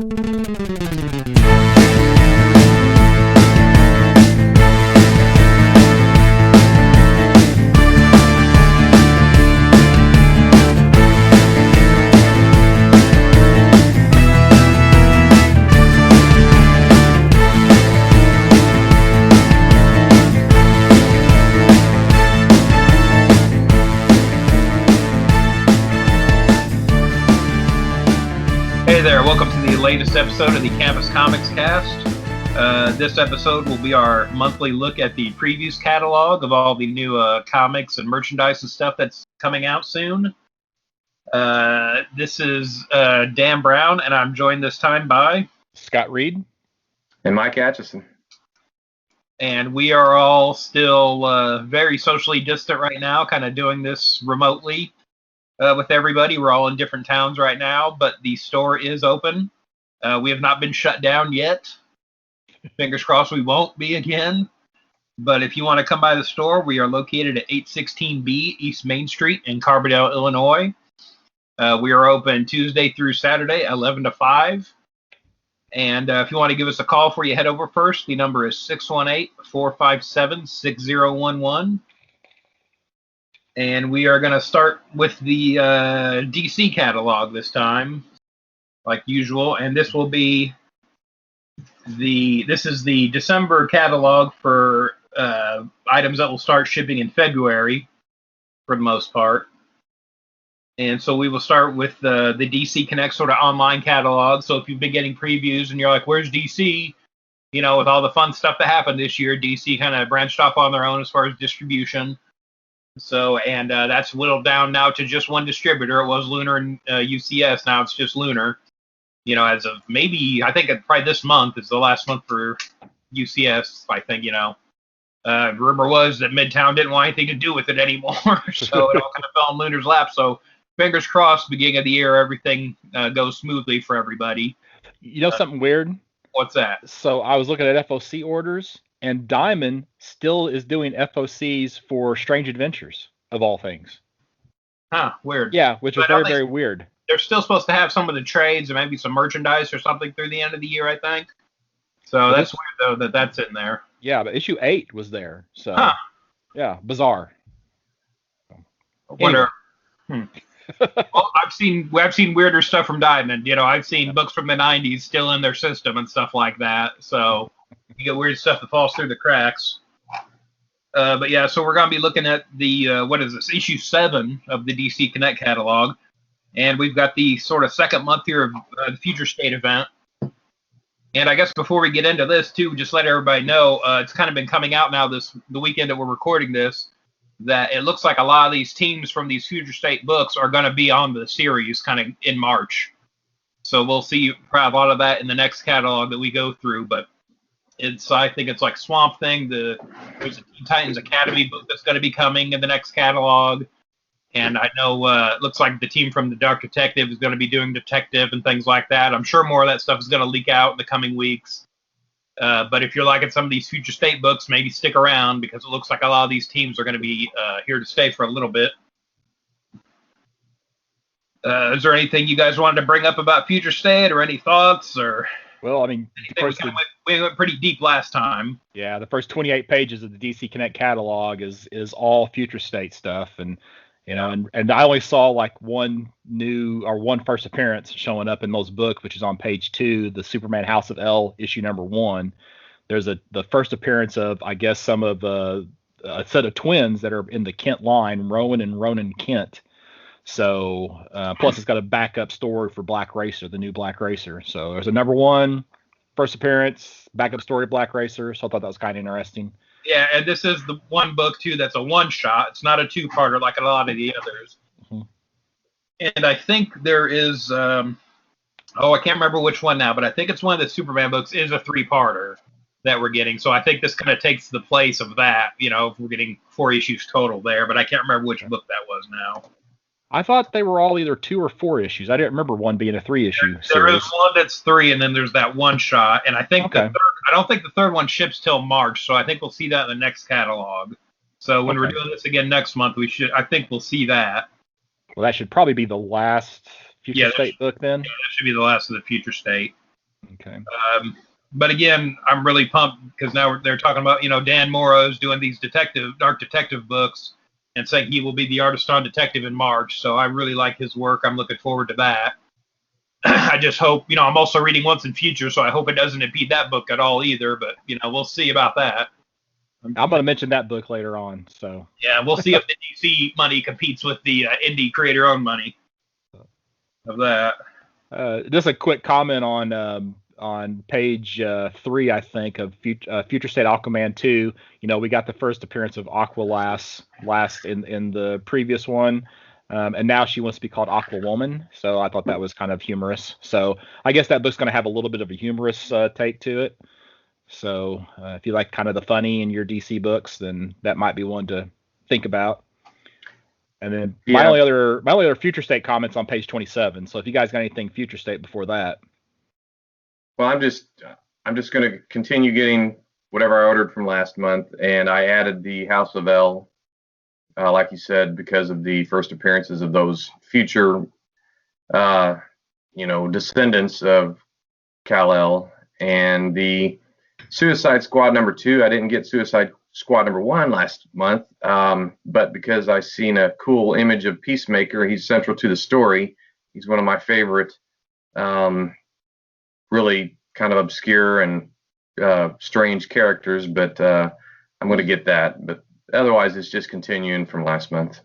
Hey there, welcome to the latest episode of the Campus Comics Cast. This episode will be our monthly look at the previews catalog of all the new comics and merchandise and stuff that's coming out soon. This is Dan Brown, and I'm joined this time by Scott Reed and Mike Atchison. And we are all still very socially distant right now, kind of doing this remotely. With everybody. We're all in different towns right now, but the store is open. We have not been shut down yet. Fingers crossed we won't be again. But if you want to come by the store, we are located at 816B East Main Street in Carbondale, Illinois. We are open Tuesday through Saturday, 11 to 5. And if you want to give us a call before you head over first, the number is 618-457-6011. And we are going to start with the DC catalog this time, like usual. And this will be this is the December catalog for items that will start shipping in February, for the most part. And so we will start with the DC Connect sort of online catalog. So if you've been getting previews and you're like, where's DC? You know, with all the fun stuff that happened this year, DC kind of branched off on their own as far as distribution. So, and that's whittled down now to just one distributor. It was Lunar and UCS. Now it's just Lunar. You know, as of maybe, I think probably this month is the last month for UCS, I think, you know. Rumor was that Midtown didn't want anything to do with it anymore. So it all kind of fell in Lunar's lap. So fingers crossed, beginning of the year, everything goes smoothly for everybody. You know something weird? What's that? So I was looking at FOC orders, and Diamond still is doing FOCs for Strange Adventures, of all things. Huh, weird. Yeah, which is very, very weird. They're still supposed to have some of the trades and maybe some merchandise or something through the end of the year, I think. So that's weird, though, that's in there. Yeah, but issue 8 was there. So, yeah, bizarre. I wonder. Anyway. Well, I've seen weirder stuff from Diamond. You know, I've seen books from the 90s still in their system and stuff like that. So you get weird stuff that falls through the cracks. But yeah, so we're going to be looking at the, what is this, issue 7 of the DC Connect catalog. And we've got the sort of second month here of the Future State event. And I guess before we get into this, too, just let everybody know, it's kind of been coming out now the weekend that we're recording this, that it looks like a lot of these teams from these Future State books are going to be on the series kind of in March. So we'll see probably a lot of that in the next catalog that we go through. But I think it's like Swamp Thing. There's a Teen Titans Academy book that's going to be coming in the next catalog. And I know it looks like the team from the Dark Detective is going to be doing Detective and things like that. I'm sure more of that stuff is going to leak out in the coming weeks. But if you're liking some of these Future State books, maybe stick around because it looks like a lot of these teams are going to be here to stay for a little bit. Is there anything you guys wanted to bring up about Future State or any thoughts? Or well, I mean, we went pretty deep last time. Yeah, the first 28 pages of the DC Connect catalog is all Future State stuff, and you know, and I only saw like one first appearance showing up in those books, which is on page 2, the Superman House of L issue number 1. There's the first appearance of, I guess, some of a set of twins that are in the Kent line, Rowan and Ronan Kent. So plus it's got a backup story for Black Racer, the new Black Racer. So there's a number 1 first appearance, backup story of Black Racer. So I thought that was kind of interesting. Yeah, and this is the one book, too, that's a one-shot. It's not a two-parter like a lot of the others. Mm-hmm. And I think there is, I can't remember which one now, but I think it's one of the Superman books is a 3-parter that we're getting. So I think this kind of takes the place of that, you know, if we're getting 4 issues total there, but I can't remember which book that was now. I thought they were all either 2 or 4 issues. I didn't remember one being a 3-issue series. There is one that's 3, and then there's that one shot. And I think I don't think the third one ships till March, so I think we'll see that in the next catalog. So when we're doing this again next month, I think we'll see that. Well, that should probably be the last Future State book then? Yeah, that should be the last of the Future State. Okay. But again, I'm really pumped because now they're talking about, Dan Morrow's doing these dark detective books and saying he will be the artist on Detective in March. So I really like his work. I'm looking forward to that. I just hope, I'm also reading Once and Future, so I hope it doesn't impede that book at all either. But, we'll see about that. I'm going to mention that book later on. So yeah, we'll see if the DC money competes with the indie creator-owned money of that. Just a quick comment on page 3, I think, of Future State Aquaman 2. We got the first appearance of Aqualass last in the previous one. And now she wants to be called Aquawoman. So I thought that was kind of humorous. So I guess that book's going to have a little bit of a humorous take to it. So if you like kind of the funny in your DC books, then that might be one to think about. And then my only other Future State comments on page 27. So if you guys got anything Future State before that. Well, I'm just going to continue getting whatever I ordered from last month, and I added the House of L, like you said, because of the first appearances of those future, descendants of Kal-El, and the Suicide Squad #2. I didn't get Suicide Squad #1 last month, but because I seen a cool image of Peacemaker, he's central to the story. He's one of my favorite, really kind of obscure and strange characters, but I'm going to get that. But otherwise, it's just continuing from last month.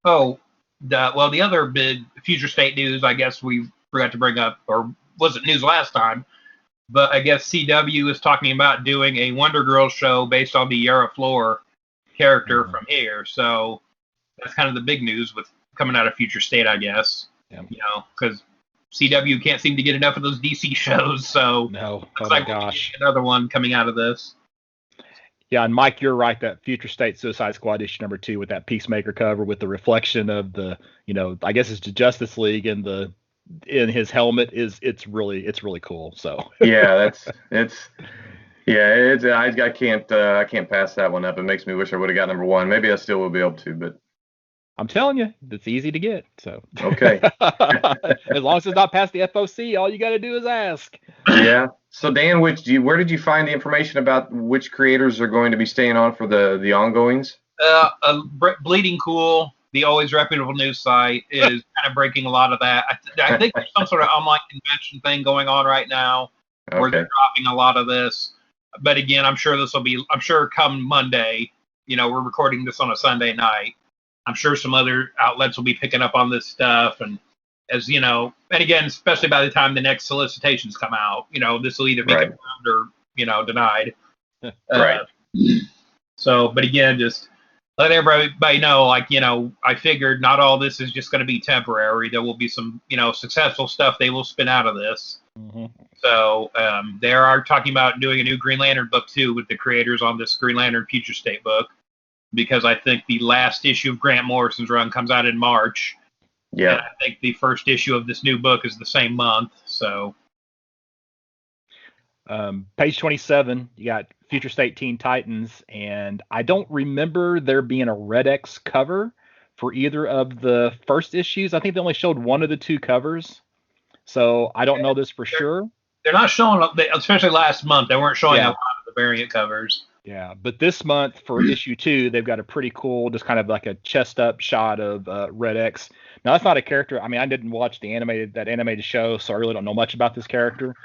Oh, the other big Future State news, I guess we forgot to bring up, or wasn't news last time, but I guess CW is talking about doing a Wonder Girl show based on the Yara Flor character from here. So that's kind of the big news with coming out of Future State, I guess. Yeah. Because CW can't seem to get enough of those DC shows. So no, looks like we'll get another one coming out of this. Yeah, and Mike, you're right. That Future State Suicide Squad issue #2 with that Peacemaker cover with the reflection of the, I guess it's the Justice League in his helmet it's really cool. So yeah, I can't pass that one up. It makes me wish I would have got #1. Maybe I still will be able to, but I'm telling you, it's easy to get. So okay, as long as it's not past the FOC, all you got to do is ask. Yeah. So Dan, where did you find the information about which creators are going to be staying on for the ongoings? Bleeding Cool, the always reputable news site, is kind of breaking a lot of that. I think there's some sort of online convention thing going on right now where they're dropping a lot of this. But again, I'm sure come Monday, we're recording this on a Sunday night. I'm sure some other outlets will be picking up on this stuff. And as and again, especially by the time the next solicitations come out, this will either be confirmed or, denied. Right. So, but again, just let everybody know, I figured not all this is just going to be temporary. There will be some, successful stuff they will spin out of this. Mm-hmm. So they are talking about doing a new Green Lantern book too with the creators on this Green Lantern Future State book, because I think the last issue of Grant Morrison's run comes out in March. Yeah. And I think the first issue of this new book is the same month. So. Page 27, you got Future State Teen Titans, and I don't remember there being a Red X cover for either of the first issues. I think they only showed one of the two covers, so I don't know this for sure. They're not showing, especially last month, they weren't showing a lot of the variant covers. Yeah, but this month for issue 2, they've got a pretty cool, just kind of like a chest up shot of Red X. Now, that's not a character. I mean, I didn't watch that animated show, so I really don't know much about this character. Right.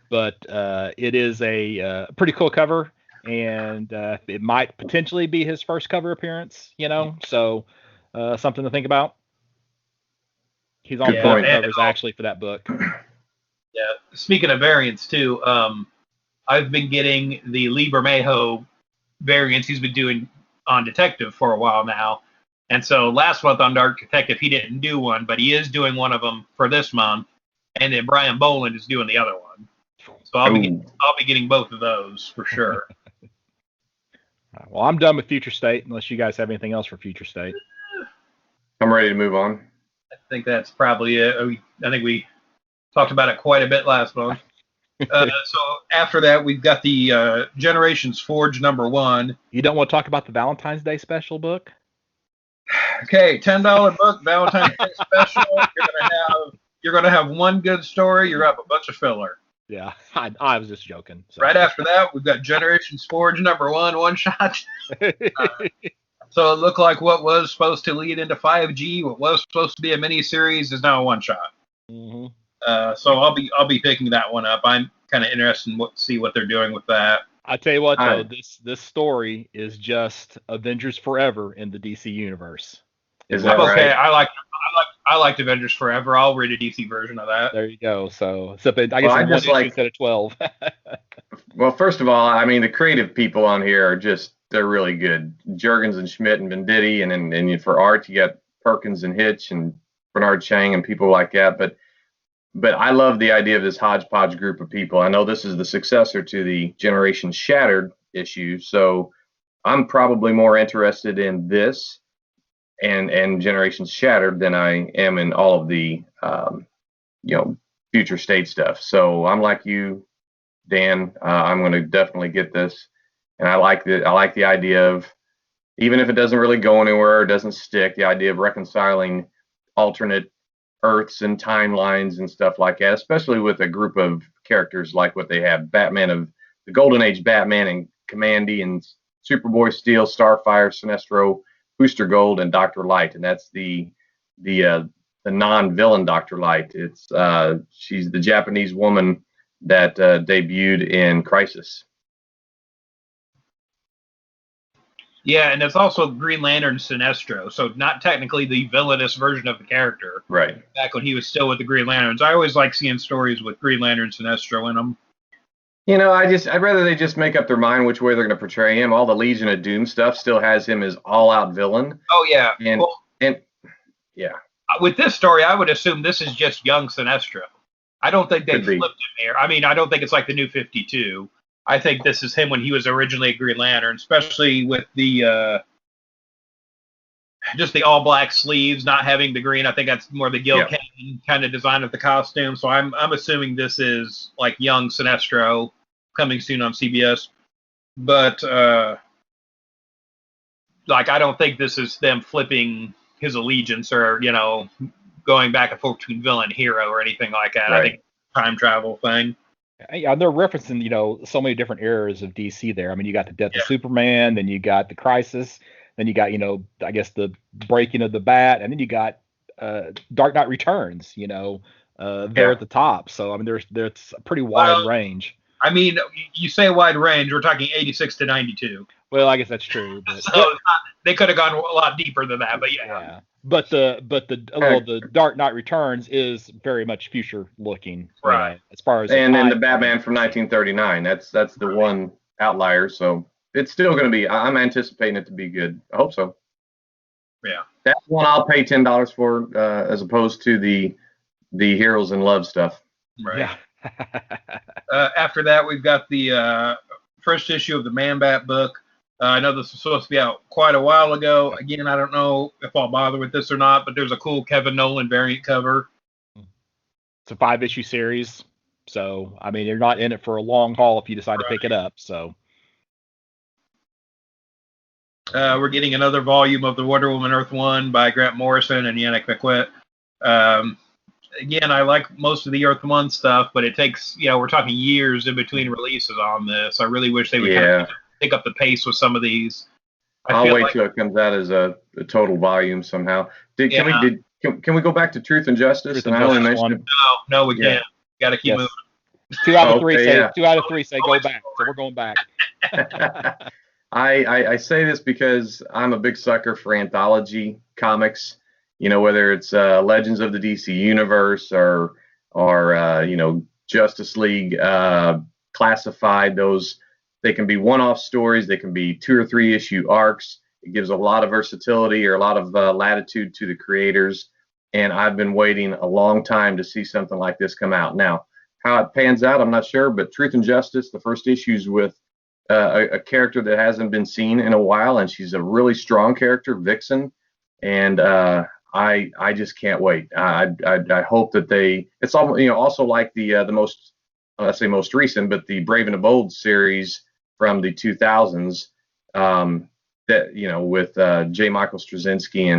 But it is a pretty cool cover, and it might potentially be his first cover appearance, so something to think about. He's on both covers, actually, for that book. Yeah, speaking of variants, too, I've been getting the Lee Bermejo variants he's been doing on Detective for a while now. And so last month on Dark Detective, he didn't do one, but he is doing one of them for this month. And then Brian Boland is doing the other one. So I'll be getting both of those for sure. Well, I'm done with Future State, unless you guys have anything else for Future State. I'm ready to move on. I think that's probably it. I think we talked about it quite a bit last month. So after that, we've got the Generations Forge #1. You don't want to talk about the Valentine's Day special book? Okay, $10 book, Valentine's Day special. You're going to have you're gonna have one good story. You're gonna have a bunch of filler. Yeah, I was just joking. So. Right after that, we've got Generations Forge #1 one shot. So it looked like what was supposed to lead into 5G, what was supposed to be a mini series, is now a one shot. Mm-hmm. So I'll be picking that one up. I'm kind of interested in see what they're doing with that. I tell you what, though, this story is just Avengers Forever in the DC universe. Is that okay? Right? I liked Avengers Forever. I'll read a DC version of that. There you go. So except I guess it's one issue instead of 12. Well, first of all, I mean the creative people on here are they're really good. Jurgens and Schmidt and Venditti, and then for art you got Perkins and Hitch and Bernard Chang and people like that. But I love the idea of this hodgepodge group of people. I know this is the successor to the Generation Shattered issue, so I'm probably more interested in this and Generation Shattered than I am in all of the future state stuff. So I'm like you, Dan. I'm going to definitely get this, and I like the idea of, even if it doesn't really go anywhere or doesn't stick, the idea of reconciling alternate Earths and timelines and stuff like that, especially with a group of characters like what they have: Batman of the Golden Age, Batman and Commandy and Superboy Steel, Starfire, Sinestro, Booster Gold, and Dr. Light. And that's the non-villain Dr. Light. It's she's the Japanese woman that debuted in Crisis. Yeah, and it's also Green Lantern Sinestro, so not technically the villainous version of the character. Right. Back when he was still with the Green Lanterns. I always like seeing stories with Green Lantern Sinestro in them. You know, I'd rather they just make up their mind which way they're going to portray him. All the Legion of Doom stuff still has him as all-out villain. Oh, yeah. And yeah. With this story, I would assume this is just young Sinestro. I don't think they flipped him here. I mean, I don't think it's like the New 52. I think this is him when he was originally a Green Lantern, especially with the just the all black sleeves, not having the green. I think that's more the Gil Kane kind of design of the costume. So I'm assuming this is like young Sinestro, coming soon on CBS. But like, I don't think this is them flipping his allegiance or, going back and forth between villain and hero or anything like that. Right. I think it's a time travel thing. Yeah, they're referencing, so many different eras of DC there. I mean, you got the death of Superman, then you got the Crisis, then you got, I guess the breaking of the Bat, and then you got Dark Knight Returns, there at the top. So, I mean, there's a pretty wide range. I mean, you say wide range, we're talking 86 to 92. Well, I guess that's true. But, they could have gone a lot deeper than that, but yeah. But the Dark Knight Returns is very much future looking, right? As far as and then the Batman from 1939, that's the one outlier. So it's still going to be. I'm anticipating it to be good. I hope so. Yeah, that's one I'll pay $10 for, as opposed to the Heroes in Love stuff. Right. Yeah. After that, we've got the first issue of the Man-Bat book. I know this was supposed to be out quite a while ago. Again, I don't know if I'll bother with this or not, but there's a cool Kevin Nolan variant cover. It's a 5-issue series, so I mean, you're not in it for a long haul if you decide to pick it up. So we're getting another volume of the Wonder Woman Earth 1 by Grant Morrison and Yannick Becquet. Again, I like most of the Earth 1 stuff, but it takes, we're talking years in between releases on this. I really wish they would kind of pick up the pace with some of these. I'll wait till it comes out as a total volume somehow. Can we go back to Truth and Justice? No, we can't. Got to keep moving. 2 out of 3 say 2 out of 3 say go back. So we're going back. I say this because I'm a big sucker for anthology comics. Whether it's Legends of the DC Universe or Justice League Classified, those. They can be one-off stories. They can be 2 or 3 issue arcs. It gives a lot of versatility or a lot of latitude to the creators. And I've been waiting a long time to see something like this come out. Now, how it pans out, I'm not sure. But Truth and Justice, the first issue's with a character that hasn't been seen in a while, and she's a really strong character, Vixen. And I just can't wait. I hope that it's also like the most, let's say most recent, but the Brave and the Bold series from the 2000s, that with J. Michael Straczynski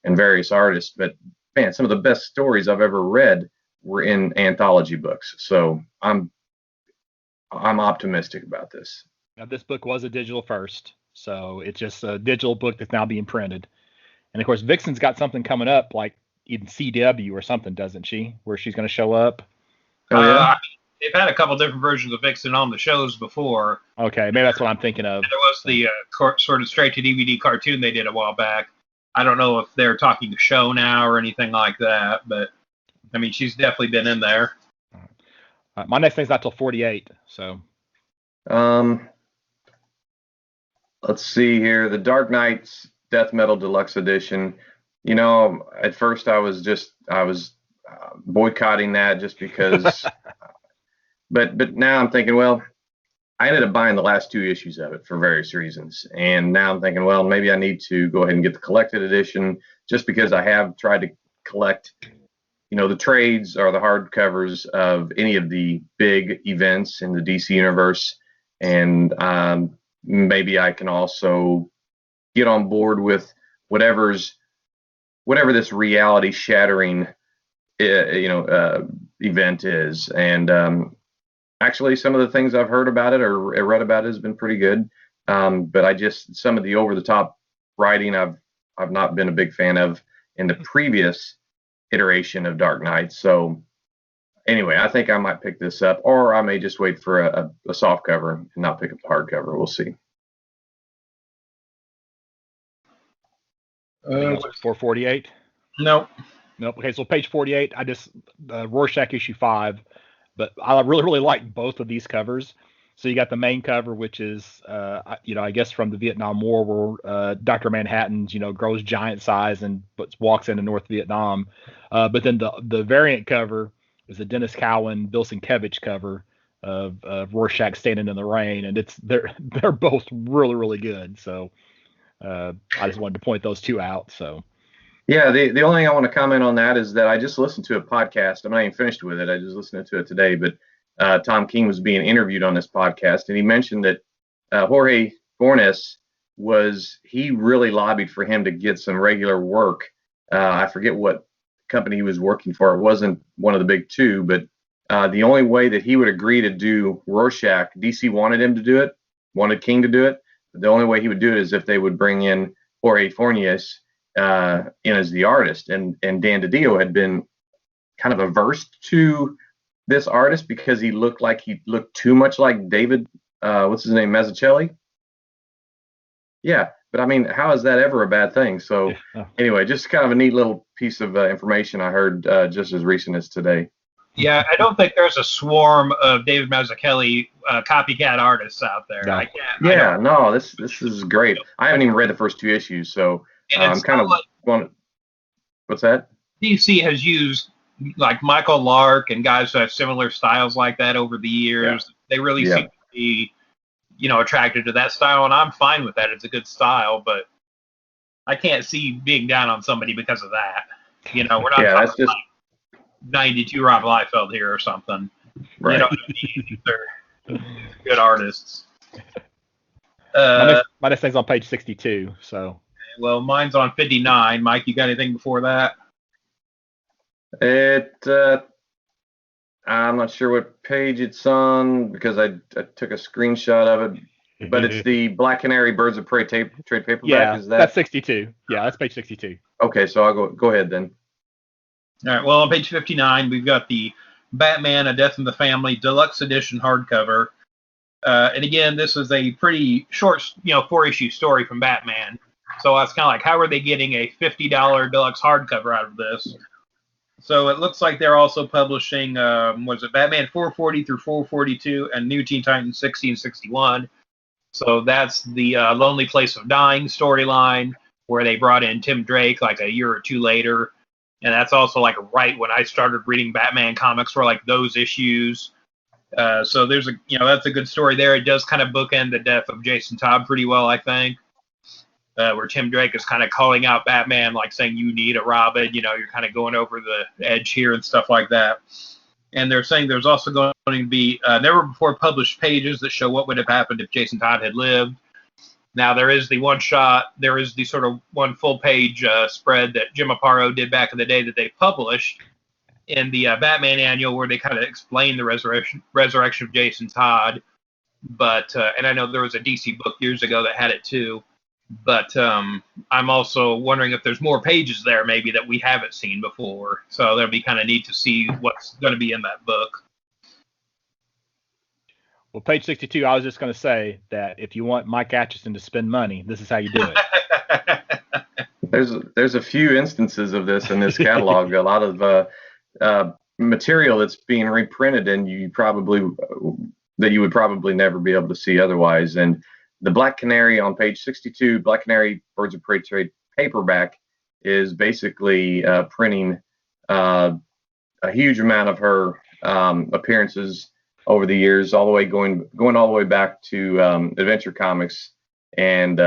and various artists. But man, some of the best stories I've ever read were in anthology books. So I'm optimistic about this. Now, this book was a digital first, so it's just a digital book that's now being printed. And of course, Vixen's got something coming up, like in CW or something, doesn't she? Where she's going to show up. Oh yeah. They've had a couple different versions of Vixen on the shows before. Okay, maybe that's what I'm thinking of. And there was the sort of straight to DVD cartoon they did a while back. I don't know if they're talking to show now or anything like that, but I mean, she's definitely been in there. My next thing's not till 48, so. Let's see here. The Dark Knights Death Metal Deluxe Edition. You know, at first I was boycotting that just because. But now I'm thinking, well, I ended up buying the last 2 issues of it for various reasons, and now I'm thinking, well, maybe I need to go ahead and get the collected edition just because I have tried to collect, the trades or the hardcovers of any of the big events in the DC universe, and maybe I can also get on board with whatever this reality shattering event is. And actually some of the things I've heard about it or read about it has been pretty good, but some of the over the top writing I've not been a big fan of in the previous iteration of Dark Knight. So anyway, I think I might pick this up, or I may just wait for a soft cover and not pick up the hardcover. We'll see. 448? Nope. Okay, so page 48, Rorschach issue 5, but I really like both of these covers. So you got the main cover, which is, I guess from the Vietnam War, where Dr. Manhattan, grows giant size and walks into North Vietnam. But then the variant cover is the Dennis Cowan, Bill Sienkiewicz cover of Rorschach standing in the rain, and they're both really, really good. So I just wanted to point those 2 out. So. Yeah, the only thing I want to comment on that is that I just listened to a podcast. I'm not even finished with it. I just listened to it today, but Tom King was being interviewed on this podcast, and he mentioned that Jorge Fornes he really lobbied for him to get some regular work. I forget what company he was working for. It wasn't one of the big 2, but the only way that he would agree to do Rorschach, DC wanted him to do it, wanted King to do it. But the only way he would do it is if they would bring in Jorge Fornes in as the artist, and Dan DiDio had been kind of averse to this artist because he looked too much like David, what's his name, Mazzucchelli. Yeah, but I mean, how is that ever a bad thing? So anyway, just kind of a neat little piece of information I heard just as recent as today. Yeah, I don't think there's a swarm of David Mazzucchelli copycat artists out there. No. This is great. I haven't even read the first 2 issues, so I'm kind of going. What's that? DC has used like Michael Lark and guys who have similar styles like that over the years. Yeah. They really seem to be, attracted to that style, and I'm fine with that. It's a good style, but I can't see being down on somebody because of that. We're not talking like 92 Rob Liefeld here or something. Right. They're good artists. My next thing's on page 62, so. Well, mine's on 59. Mike, you got anything before that? I'm not sure what page it's on because I took a screenshot of it, but it's the Black Canary Birds of Prey trade paperback. Yeah, is that? That's 62. Yeah, that's page 62. Okay, so I'll go ahead then. All right. Well, on page 59, we've got the Batman: A Death in the Family Deluxe Edition hardcover. And again, this is a pretty short, 4-issue story from Batman. So I was kind of like, how are they getting a $50 deluxe hardcover out of this? So it looks like they're also publishing, Batman 440 through 442 and New Teen Titans 1661. So that's the Lonely Place of Dying storyline where they brought in Tim Drake like a year or 2 later. And that's also like right when I started reading Batman comics were like those issues. So there's that's a good story there. It does kind of bookend the death of Jason Todd pretty well, I think. Where Tim Drake is kind of calling out Batman, like saying, you need a Robin, you're kind of going over the edge here and stuff like that. And they're saying there's also going to be never before published pages that show what would have happened if Jason Todd had lived. Now, there is the sort of one full page spread that Jim Aparo did back in the day that they published. in the Batman annual where they kind of explain the resurrection of Jason Todd. But and I know there was a DC book years ago that had it too. But I'm also wondering if there's more pages there maybe that we haven't seen before. So that'll be kind of neat to see what's going to be in that book. Well, page 62, I was just going to say that if you want Mike Atchison to spend money, this is how you do it. There's a few instances of this in this catalog. A lot of material that's being reprinted, and you would probably never be able to see otherwise. And the Black Canary on page 62, Black Canary Birds of Prey trade paperback, is basically printing a huge amount of her appearances over the years, all the way going all the way back to Adventure Comics. And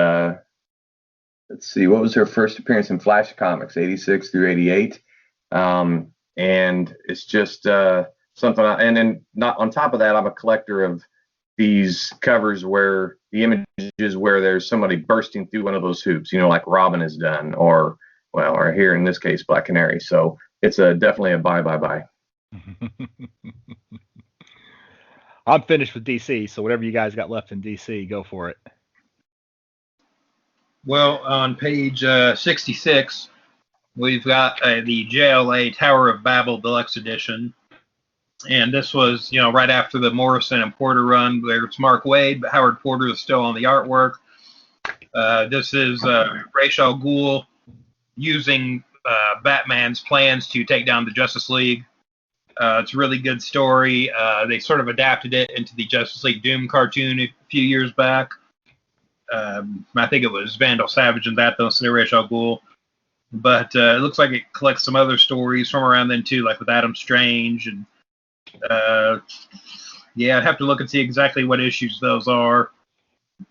let's see, what was her first appearance in Flash Comics, 86 through 88. And it's just something. And then not on top of that, I'm a collector of these covers where the images where there's somebody bursting through one of those hoops, like Robin has done, or here in this case, Black Canary. So it's definitely a buy. I'm finished with DC, so whatever you guys got left in DC, go for it. Well, on page 66, we've got the JLA Tower of Babel Deluxe Edition. And this was, right after the Morrison and Porter run, where it's Mark Waid, but Howard Porter is still on the artwork. This is Ra's al Ghul using Batman's plans to take down the Justice League. It's a really good story. They sort of adapted it into the Justice League Doom cartoon a few years back. I think it was Vandal Savage and that, though, instead of Ra's al Ghul. But it looks like it collects some other stories from around then, too, like with Adam Strange and I'd have to look and see exactly what issues those are.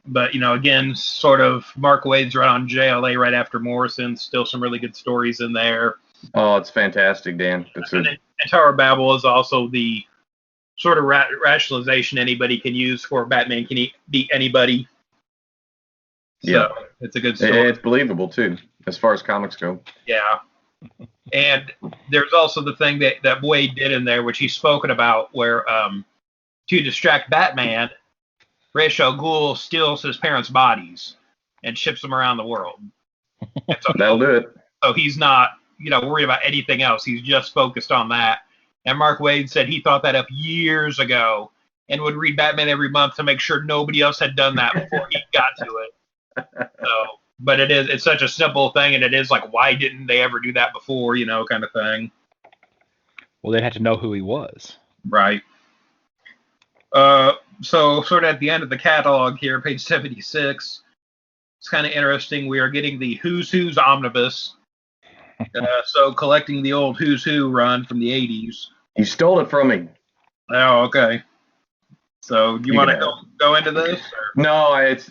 But, again, sort of Mark Waid's right on JLA right after Morrison. Still some really good stories in there. Oh, it's fantastic, Dan. And Tower of Babel is also the sort of rationalization anybody can use for Batman can beat anybody. Yeah. So it's a good story. It's believable, too, as far as comics go. Yeah. And there's also the thing that Waid did in there, which he's spoken about, where to distract Batman, Ra's al Ghul steals his parents' bodies and ships them around the world. So that'll do it. So he's not, worried about anything else. He's just focused on that. And Mark Waid said he thought that up years ago and would read Batman every month to make sure nobody else had done that before he got to it. So, but it's such a simple thing, and it is like, why didn't they ever do that before, kind of thing. Well, they had to know who he was. Right. So sort of at the end of the catalog here, page 76, it's kind of interesting. We are getting the Who's Who's Omnibus. So collecting the old Who's Who run from the 80s. You stole it from me. Oh, okay. So you want to go into this? Or? No, it's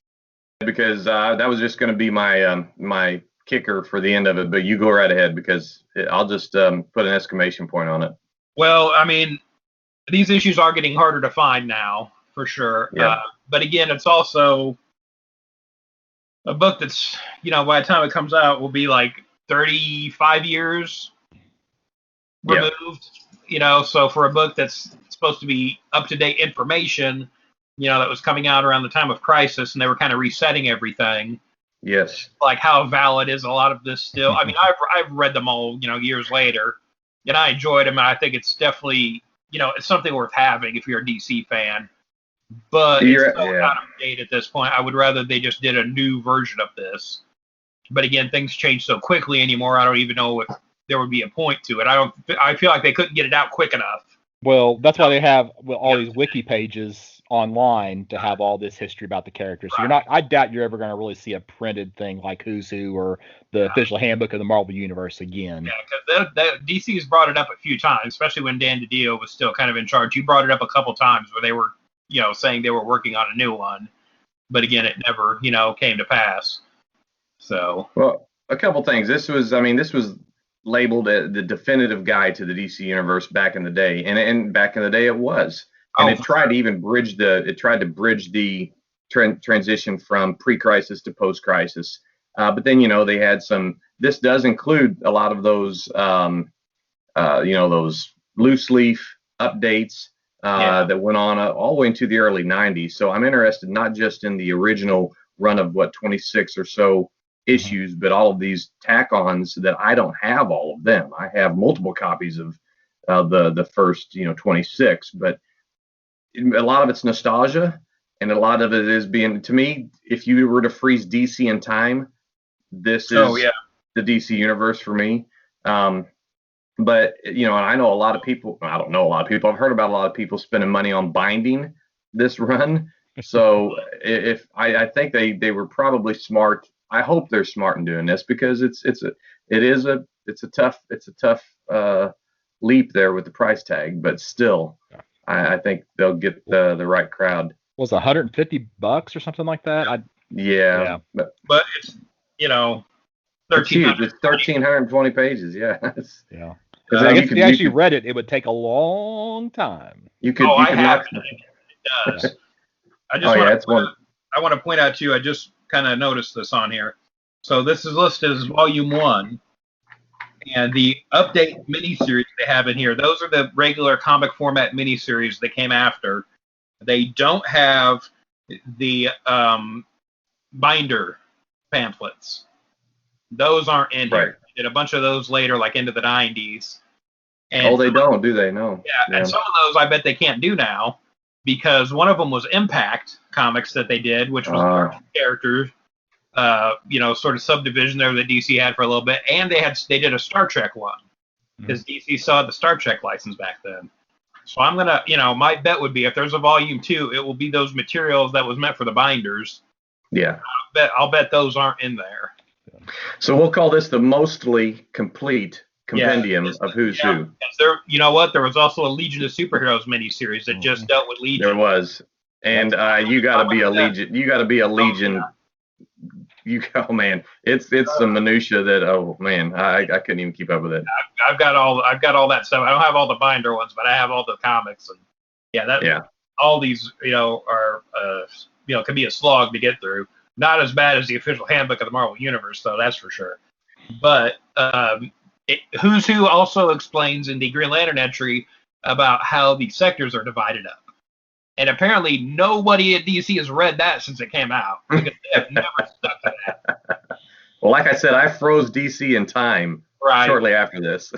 because that was just going to be my my kicker for the end of it. But you go right ahead, because I'll just put an exclamation point on it. Well, I mean, these issues are getting harder to find now, for sure. Yeah. But again, it's also a book that's, by the time it comes out, will be like 35 years removed. So for a book that's supposed to be up-to-date information, that was coming out around the time of Crisis, and they were kind of resetting everything. Yes. Like, how valid is a lot of this still? I mean, I've read them all, years later, and I enjoyed them, and I think it's definitely, it's something worth having if you're a DC fan. But it's so out of date at this point. I would rather they just did a new version of this. But again, things change so quickly anymore. I don't even know if there would be a point to it. I feel like they couldn't get it out quick enough. Well, that's why they have all these wiki pages online to have all this history about the characters. So I doubt you're ever going to really see a printed thing like Who's Who or the official handbook of the Marvel Universe again. Yeah, because DC has brought it up a few times, especially when Dan DiDio was still kind of in charge. You brought it up a couple times where they were, saying they were working on a new one. But again, it never, came to pass. So. Well, a couple things. This was labeled the definitive guide to the DC universe back in the day, and back in the day it was, and it tried to bridge the transition from pre-crisis to post-crisis. But then they had some. This does include a lot of those those loose leaf updates that went on all the way into the early 90s. So I'm interested not just in the original run of 26 or so issues, but all of these tack-ons that I don't have all of them. I have multiple copies of the first 26, but a lot of it's nostalgia, and a lot of it is being, to me, if you were to freeze DC in time, this is the DC universe for me. But and I know a lot of people. I don't know a lot of people. I've heard about a lot of people spending money on binding this run. So if I think they were probably smart. I hope they're smart in doing this, because it's a tough leap there with the price tag. But still, I think they'll get the right crowd. Was it $150 or something like that? Yeah. But it's 1,320 pages. Yeah. Yeah. I guess if you actually read it, it would take a long time. It does. I want to point out too. I just kind of noticed this on here. So this is listed as Volume 1, and the update miniseries they have in here. Those are the regular comic format miniseries that came after. They don't have the binder pamphlets. Those aren't in here. They did a bunch of those later, like into the 90s. And they don't, do they? No. Yeah, and some of those I bet they can't do now, because one of them was Impact Comics that they did, which was characters, sort of subdivision there that DC had for a little bit, and they did a Star Trek one, because DC saw the Star Trek license back then. So I'm gonna, my bet would be if there's a Volume 2, it will be those materials that was meant for the binders. Yeah. I'll bet those aren't in there. So we'll call this the mostly complete compendium of Who's Who. There, you know what? There was also a Legion of Superheroes miniseries that just dealt with Legion. There was, and you got to be a Legion. You got to be a Legion. Oh man, it's some minutia that I couldn't even keep up with it. I've got all that stuff. I don't have all the binder ones, but I have all the comics, and all these are can be a slog to get through. Not as bad as the official handbook of the Marvel Universe, though, that's for sure. But Who's Who also explains in the Green Lantern entry about how the sectors are divided up. And apparently nobody at DC has read that since it came out, because they have never stuck to that. Well, like I said, I froze DC in time shortly after this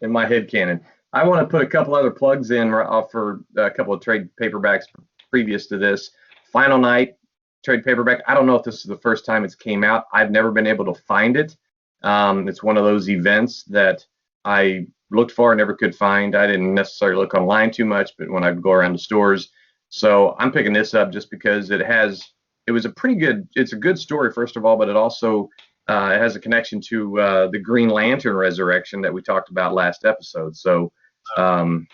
in my headcanon. I want to put a couple other plugs in for a couple of trade paperbacks previous to this. Final Night trade paperback. I don't know if this is the first time it's came out. I've never been able to find it. It's one of those events that I looked for and never could find. I didn't necessarily look online too much, but when I go around the stores. So I'm picking this up just because it's a good story, first of all, but it also it has a connection to the Green Lantern resurrection that we talked about last episode. So, and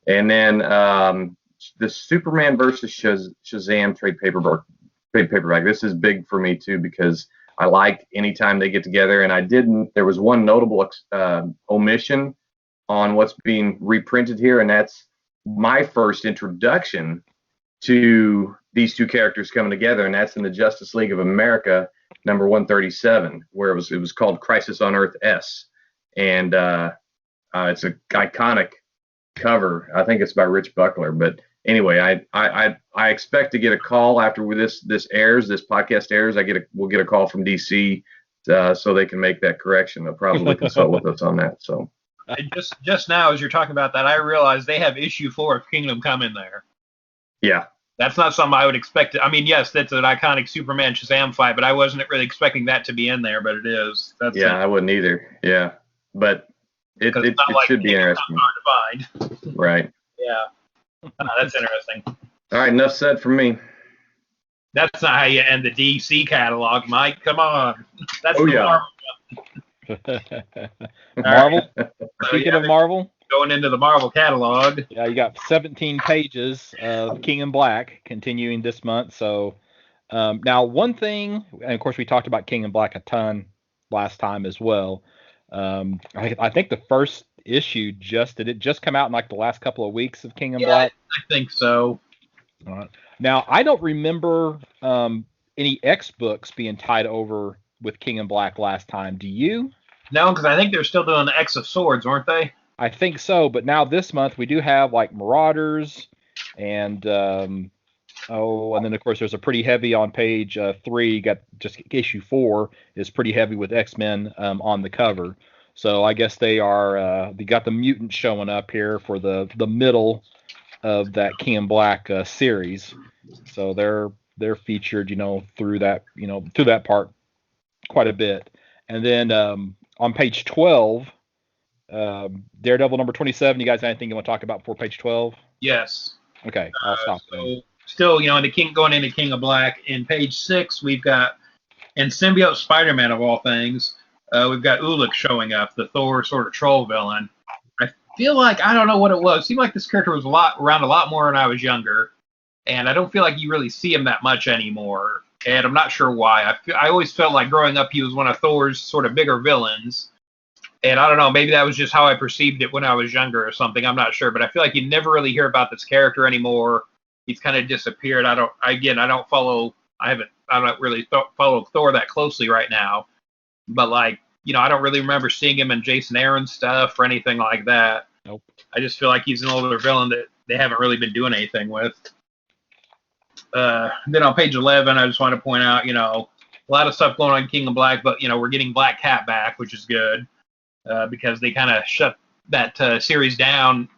then the Superman versus Shazam trade paperback. This is big for me too, because I like anytime they get together, and there was one notable omission on what's being reprinted here, and that's my first introduction to these two characters coming together, and that's in the Justice League of America number 137, where it was called Crisis on Earth S, and it's an iconic cover. I think it's by Rich Buckler, but anyway, I expect to get a call after this podcast airs. We'll get a call from DC so they can make that correction. They'll probably consult with us on that. So just now, as you're talking about that, I realized they have issue 4 of Kingdom Come in there. Yeah, that's not something I would expect. I mean, yes, that's an iconic Superman Shazam fight, but I wasn't really expecting that to be in there. But it is. I wouldn't either. Yeah, but it should be interesting. Hard to find. Right. Yeah. That's interesting. All right, enough said from me. That's not how you end the DC catalog, Mike. Come on. That's Marvel. Marvel. Speaking of Marvel, going into the Marvel catalog. Yeah, you got 17 pages of King in Black continuing this month. So now one thing, and of course we talked about King in Black a ton last time as well. I think the first issue did it just come out in like the last couple of weeks of King in Black? I think so. All right. Now I don't remember any X books being tied over with King in Black last time. Do you? No, because I think they're still doing the X of Swords, weren't they? I think so, but now this month we do have like Marauders and and then of course there's a pretty heavy on page 3. Got just issue 4 is pretty heavy with X-Men on the cover. So I guess they got the mutants showing up here for the middle of that King in Black series. So they're featured, through that part quite a bit. And then on page 12, Daredevil number 27. You guys have anything you want to talk about before page 12? Yes. Okay, I'll stop. So still, going into King of Black. In page 6, we've got in Symbiote Spider-Man of all things. We've got Ulik showing up, the Thor sort of troll villain. I feel like I don't know what it was. It seemed like this character was around a lot more when I was younger, and I don't feel like you really see him that much anymore. And I'm not sure why. I always felt like growing up he was one of Thor's sort of bigger villains. And I don't know, maybe that was just how I perceived it when I was younger or something. I'm not sure, but I feel like you never really hear about this character anymore. He's kind of disappeared. I don't really follow Thor that closely right now. But I don't really remember seeing him in Jason Aaron's stuff or anything like that. Nope. I just feel like he's an older villain that they haven't really been doing anything with. Then on page 11, I just want to point out, a lot of stuff going on in King of Black, but we're getting Black Cat back, which is good. Because they kind of shut that series down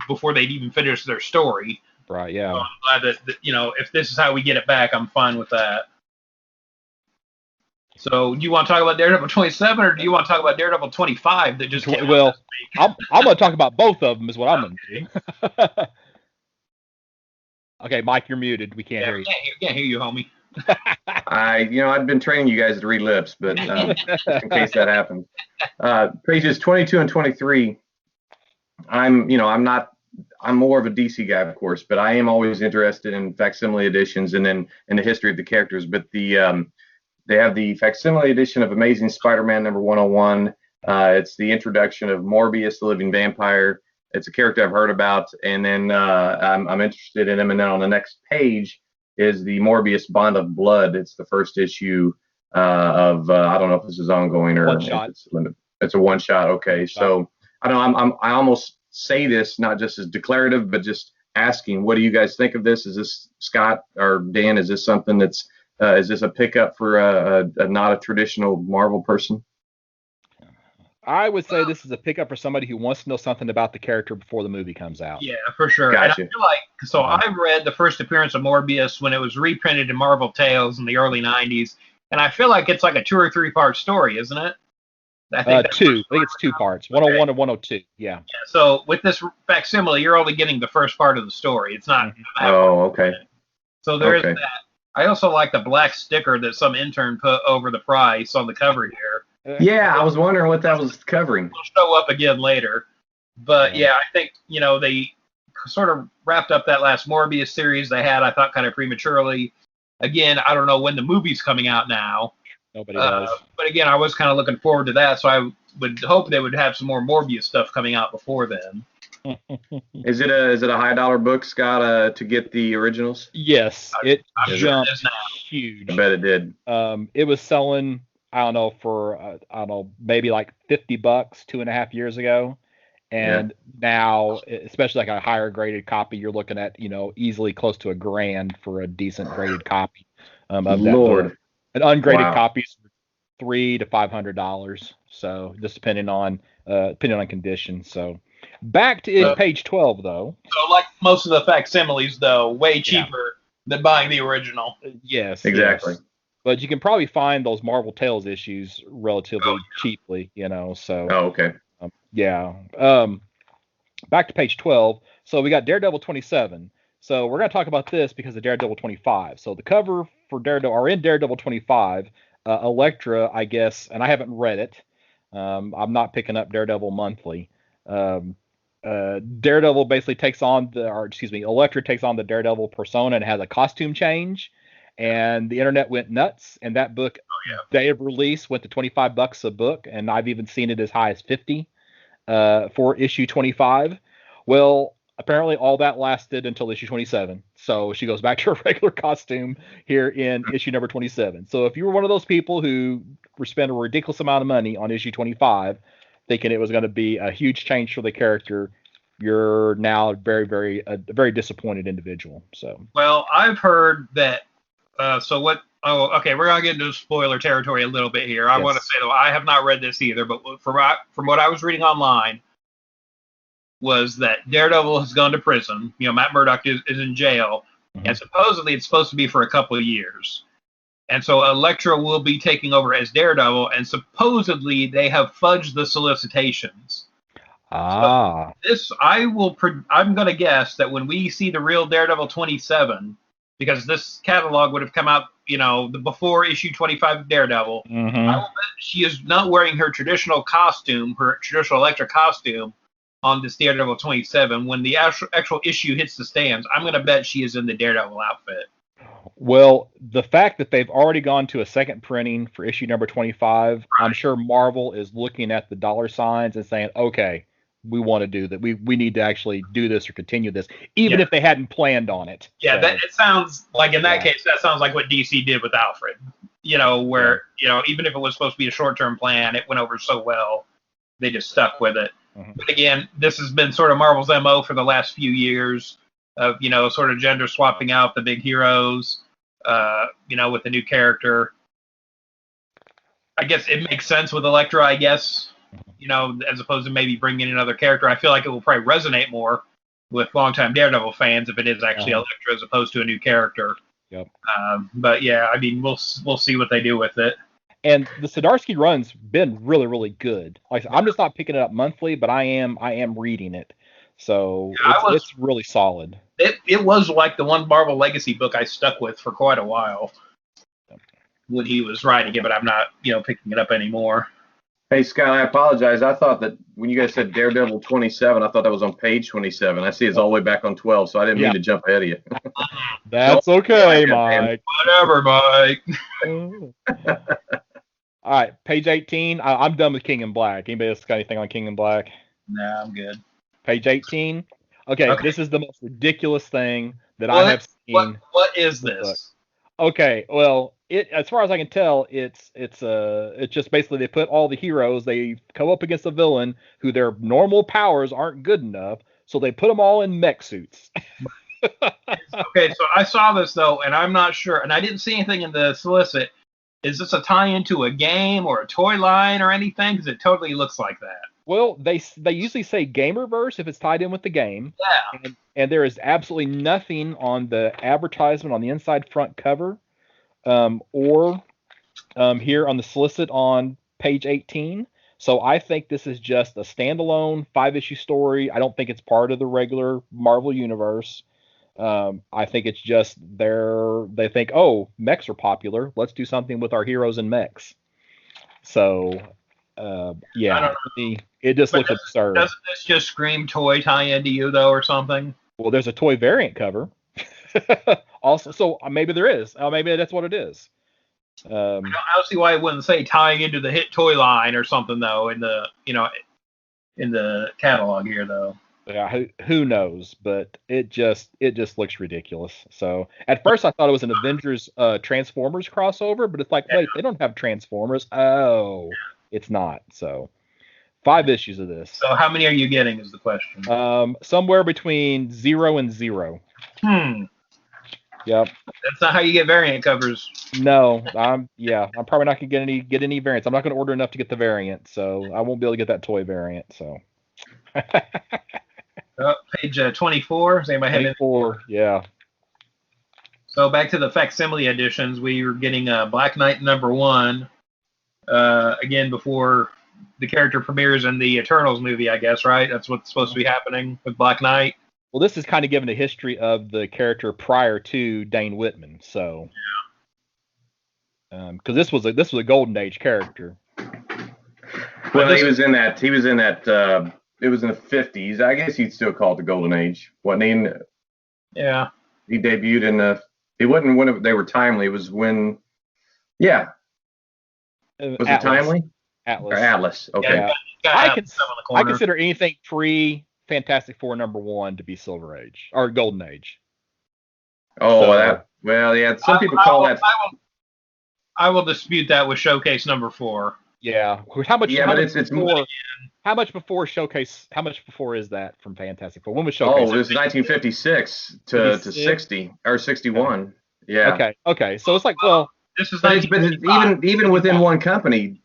before they'd even finish their story. Right, yeah. So I'm glad that, if this is how we get it back, I'm fine with that. So do you want to talk about Daredevil 27 or do you want to talk about Daredevil 25 that just came out this week? I'm going to talk about both of them is what I'm going to do. Okay, Mike, you're muted. We can't hear you. Can't hear you, homie. I've been training you guys to read lips, but in case that happens. Pages 22 and 23, I'm more of a DC guy, of course, but I am always interested in facsimile editions and then in the history of the characters. But they have the facsimile edition of Amazing Spider-Man number 101. It's the introduction of Morbius, the living vampire. It's a character I've heard about, and then I'm interested in him. And then on the next page is the Morbius Bond of Blood. It's the first issue of I don't know if this is ongoing or one shot. It's a one shot. Okay, so I don't know. I almost say this not just as declarative, but just asking, what do you guys think of this? Is this, Scott or Dan? Is this something that's is this a pickup for a not a traditional Marvel person? I would say this is a pickup for somebody who wants to know something about the character before the movie comes out. Yeah, for sure. Gotcha. And I feel like, I read the first appearance of Morbius when it was reprinted in Marvel Tales in the early 90s, and I feel like it's like a 2 or 3 part story, isn't it? I think it's 2 parts, 101 and 102. Yeah. So with this facsimile, you're only getting the first part of the story. It's not. Oh, okay. So there's that. I also like the black sticker that some intern put over the price on the cover here. Yeah, I was wondering what that was covering. It'll show up again later. But yeah, I think, they sort of wrapped up that last Morbius series they had, I thought, kind of prematurely. Again, I don't know when the movie's coming out now. Nobody knows. But again, I was kind of looking forward to that, so I would hope they would have some more Morbius stuff coming out before then. Is it a high dollar book, Scott, to get the originals? Yes, it jumped huge. I bet it did. It was selling, I don't know, for maybe like $50 2.5 years ago, and now, especially like a higher graded copy, you're looking at easily close to $1,000 for a decent graded copy of that book. An ungraded copy's $300 to $500. So just depending on condition. So back to page 12 though. So like most of the facsimiles though, way cheaper than buying the original. Yes, exactly. Yes. But you can probably find those Marvel Tales issues relatively cheaply, So. Oh, okay. Back to page 12. So we got Daredevil 27. So we're going to talk about this because of Daredevil 25. So the cover for Daredevil, or in Daredevil 25, Elektra, I guess, and I haven't read it. I'm not picking up Daredevil monthly. Daredevil basically Elektra takes on the Daredevil persona and has a costume change. And the internet went nuts. And that book, day of release, went to $25 a book. And I've even seen it as high as $50 for issue 25. Well, apparently all that lasted until issue 27. So she goes back to her regular costume here in issue number 27. So if you were one of those people who were spending a ridiculous amount of money on issue 25, thinking it was going to be a huge change for the character, you're now a very disappointed individual. So, well, I've heard that. So what? Oh, okay. We're gonna get into spoiler territory a little bit here. I want to say though, I have not read this either, but from what I was reading online, was that Daredevil has gone to prison. You know, Matt Murdock is in jail, and supposedly it's supposed to be for a couple of years. And so Elektra will be taking over as Daredevil, and supposedly they have fudged the solicitations. So this, I'm going to guess that when we see the real Daredevil 27, because this catalog would have come out, you know, before issue 25 of Daredevil, I will bet she is not wearing her traditional costume, her traditional Elektra costume, on this Daredevil 27. When the actual issue hits the stands, I'm going to bet she is in the Daredevil outfit. Well, the fact that they've already gone to a second printing for issue number 25, right. I'm sure Marvel is looking at the dollar signs and saying, okay, we want to do that. We need to actually do this or continue this, even if they hadn't planned on it. Yeah, so, it sounds like in that case, that sounds like what DC did with Alfred. You know, where, you know, even if it was supposed to be a short-term plan, it went over so well, they just stuck with it. But again, this has been sort of Marvel's MO for the last few years of, you know, sort of gender swapping out the big heroes, you know, with the new character. I guess it makes sense with Elektra, I guess, you know, as opposed to maybe bringing in another character. I feel like it will probably resonate more with longtime Daredevil fans if it is actually Elektra as opposed to a new character. Yep. But yeah, I mean, we'll see what they do with it. And the Zdarsky run's been really, really good. Like, I'm just not picking it up monthly, but I am reading it. So it's really solid. It was like the one Marvel Legacy book I stuck with for quite a while when he was writing it, but I'm not, you know, picking it up anymore. Hey, Scott, I apologize. I thought that when you guys said Daredevil 27, I thought that was on page 27. I see it's all the way back on 12, so I didn't mean to jump ahead of you. That's okay, Mike. Whatever, Mike. All right, page 18. I'm done with King in Black. Anybody else got anything on King in Black? Nah, I'm good. Page 18. Okay, this is the most ridiculous thing that I have seen. What is this? Okay, well, as far as I can tell, it's just basically they put all the heroes, they go up against a villain who their normal powers aren't good enough, so they put them all in mech suits. Okay, so I saw this though, and I'm not sure, and I didn't see anything in the solicit. Is this a tie-in to a game or a toy line or anything? Because it totally looks like that. Well, they usually say Gamerverse if it's tied in with the game. Yeah. And there is absolutely nothing on the advertisement on the inside front cover or here on the solicit on page 18. So I think this is just a standalone 5-issue story. I don't think it's part of the regular Marvel universe. I think it's just they think, oh, mechs are popular. Let's do something with our heroes and mechs. So, it just looks absurd. Doesn't this just scream toy tie-in to you, though, or something? Well, there's a toy variant cover. Also, so maybe there is. Maybe that's what it is. I don't see why it wouldn't say tying into the hit toy line or something, though, in the catalog here, though. Yeah, who knows? But it just looks ridiculous. So at first I thought it was an Avengers Transformers crossover, but it's like, wait, they don't have Transformers. Oh, it's not. So 5 issues of this. So how many are you getting is the question. Somewhere between 0 and 0. Yep. That's not how you get variant covers. No, I'm probably not gonna get any variants. I'm not gonna order enough to get the variant, so I won't be able to get that toy variant. So. Page 24. Is anybody having 24? Yeah. So back to the facsimile editions, we were getting Black Knight #1 again before the character premieres in the Eternals movie, I guess, right? That's what's supposed to be happening with Black Knight. Well, this is kind of given a history of the character prior to Dane Whitman, so because this was a Golden Age character. Well, he was in that. It was in the 50s. I guess you'd still call it the Golden Age. Wasn't he? Yeah. He debuted in the. It wasn't when they were timely. It was when. Yeah. Was Atlas. It timely? Atlas. Or Atlas. Okay. Yeah. I consider anything pre Fantastic Four #1 to be Silver Age or Golden Age. Oh, So- yeah. Some people call that. I will dispute that with Showcase #4. Yeah. How much? Yeah, how but much it's before, How much before Showcase? How much before is that from Fantastic Four? When was Oh, Showcase? it was 1956 to 56? 60 or 61. Yeah. Okay. So it's like, well, This is But it's 1955. even within one company,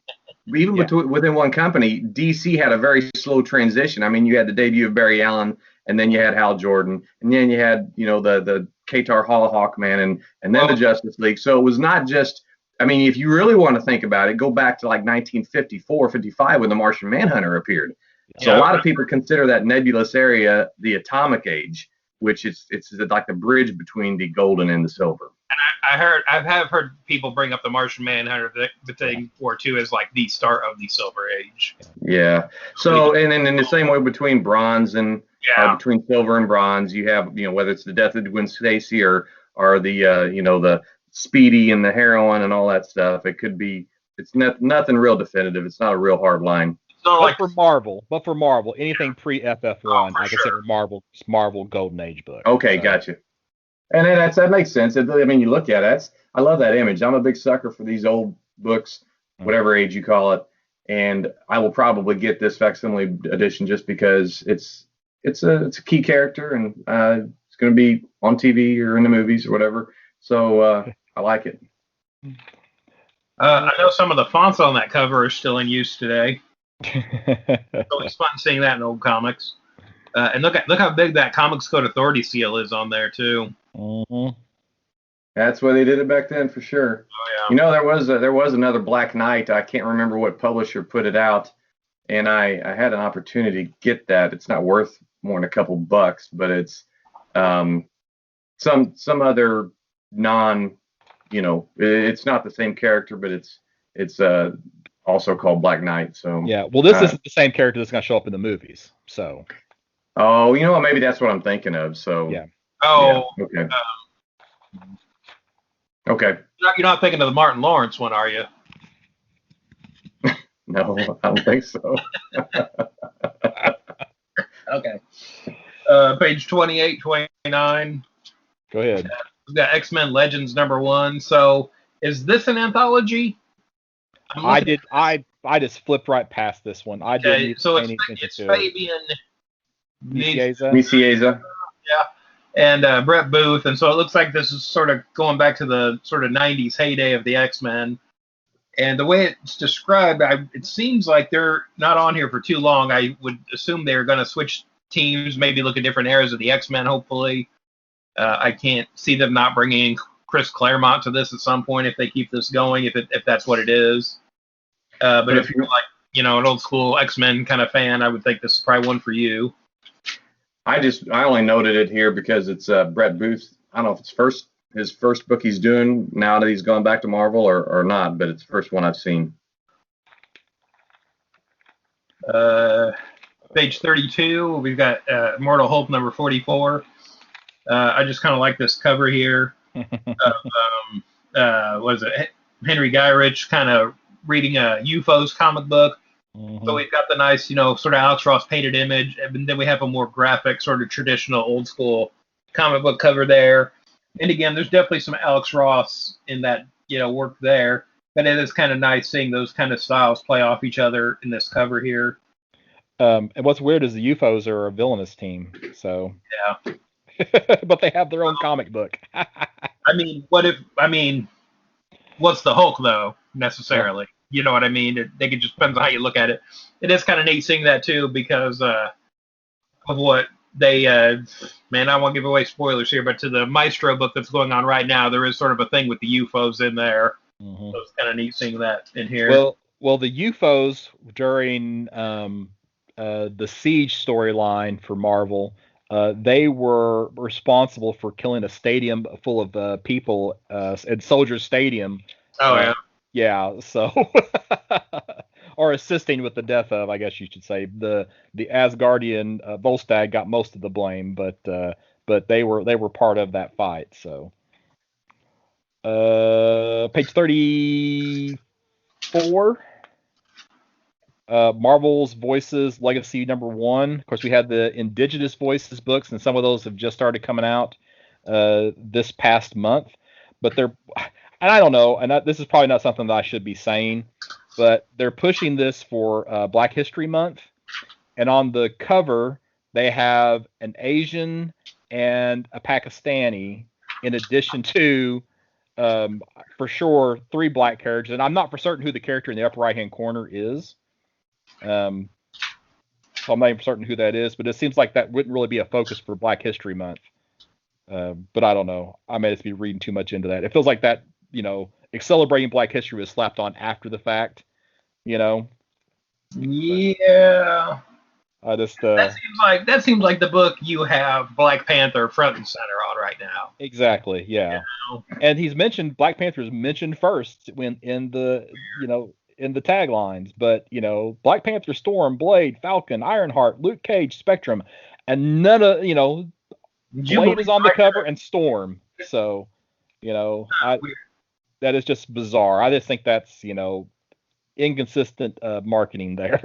Yeah. within one company, DC had a very slow transition. I mean, you had the debut of Barry Allen, and then you had Hal Jordan, and then you had the Qatar Hall Hawkman, and then the Justice League. So it was not just. I mean, if you really want to think about it, go back to like 1954, 55 when the Martian Manhunter appeared. So a lot of people consider that nebulous area the atomic age, which it's like the bridge between the golden and the silver. I have heard people bring up the Martian Manhunter thing for too as like the start of the Silver Age. Yeah. So and then in the same way between bronze and between silver and bronze, you have whether it's the death of Gwen Stacy or the the Speedy and the heroin and all that stuff. It could be. It's nothing real definitive. It's not a real hard line. But for Marvel, anything pre FF1, I consider Marvel Golden Age book. Okay, gotcha. And then that makes sense. I mean, you look at it. I love that image. I'm a big sucker for these old books, whatever age you call it, and I will probably get this facsimile edition just because it's a key character and it's going to be on TV or in the movies or whatever. So I like it. I know some of the fonts on that cover are still in use today. It's always fun seeing that in old comics. And look how big that Comics Code Authority seal is on there too. Mm-hmm. That's why they did it back then for sure. Oh yeah. There was another Black Knight. I can't remember what publisher put it out, and I had an opportunity to get that. It's not worth more than a couple bucks, but it's some other non, it's not the same character, but it's also called Black Knight. So yeah, well, this isn't the same character that's going to show up in the movies. So. Oh, maybe that's what I'm thinking of. So yeah. Oh. Yeah, okay. Okay. You're not thinking of the Martin Lawrence one, are you? No, I don't think so. Okay. Page 28, 29. Go ahead. We've got X-Men Legends #1. So is this an anthology? I just flipped right past this one. I didn't. So it's Fabian Nicieza. Yeah. And Brett Booth, and so it looks like this is sort of going back to the sort of 90s heyday of the X-Men. And the way it's described, it seems like they're not on here for too long. I would assume they're going to switch teams, maybe look at different eras of the X-Men, hopefully. I can't see them not bringing Chris Claremont to this at some point if they keep this going, if that's what it is. But if you're like, an old school X-Men kind of fan, I would think this is probably one for you. I only noted it here because it's Brett Booth. I don't know if it's his first book he's doing now that he's gone back to Marvel or not, but it's the first one I've seen. Page 32, we've got Immortal Hulk #44. I just kind of like this cover here. Was it Henry Gyrich kind of reading a UFOs comic book? So we've got the nice, sort of Alex Ross painted image, and then we have a more graphic, sort of traditional, old school comic book cover there. And again, there's definitely some Alex Ross in that, work there. But it is kind of nice seeing those kind of styles play off each other in this cover here. And what's weird is the UFOs are a villainous team. So yeah, but they have their own comic book. What's the Hulk though necessarily? Yeah. You know what I mean? It just depends on how you look at it. It is kind of neat seeing that too because of what they, I won't give away spoilers here, but to the Maestro book that's going on right now, there is sort of a thing with the UFOs in there. So it's kind of neat seeing that in here. Well, the UFOs during the Siege storyline for Marvel, they were responsible for killing a stadium full of people at Soldier Stadium. Oh, yeah. Yeah, so or assisting with the death of, I guess you should say. The Asgardian Volstagg got most of the blame, but they were part of that fight. So page 34. Marvel's Voices Legacy #1. Of course, we had the Indigenous Voices books, and some of those have just started coming out this past month. But and I don't know, and this is probably not something that I should be saying, but they're pushing this for Black History Month, and on the cover they have an Asian and a Pakistani, in addition to for sure 3 black characters, and I'm not for certain who the character in the upper right hand corner is. So I'm not even certain who that is, but it seems like that wouldn't really be a focus for Black History Month. But I don't know. I may just be reading too much into that. It feels like that, celebrating Black History was slapped on after the fact, Yeah. I just that seems like the book you have Black Panther front and center on right now. Exactly, yeah. And he's mentioned Black Panther is mentioned first when in the in the taglines, but Black Panther, Storm, Blade, Falcon, Ironheart, Luke Cage, Spectrum, and none of Blade is on the cover and Storm. So that is just bizarre. I just think that's inconsistent marketing there.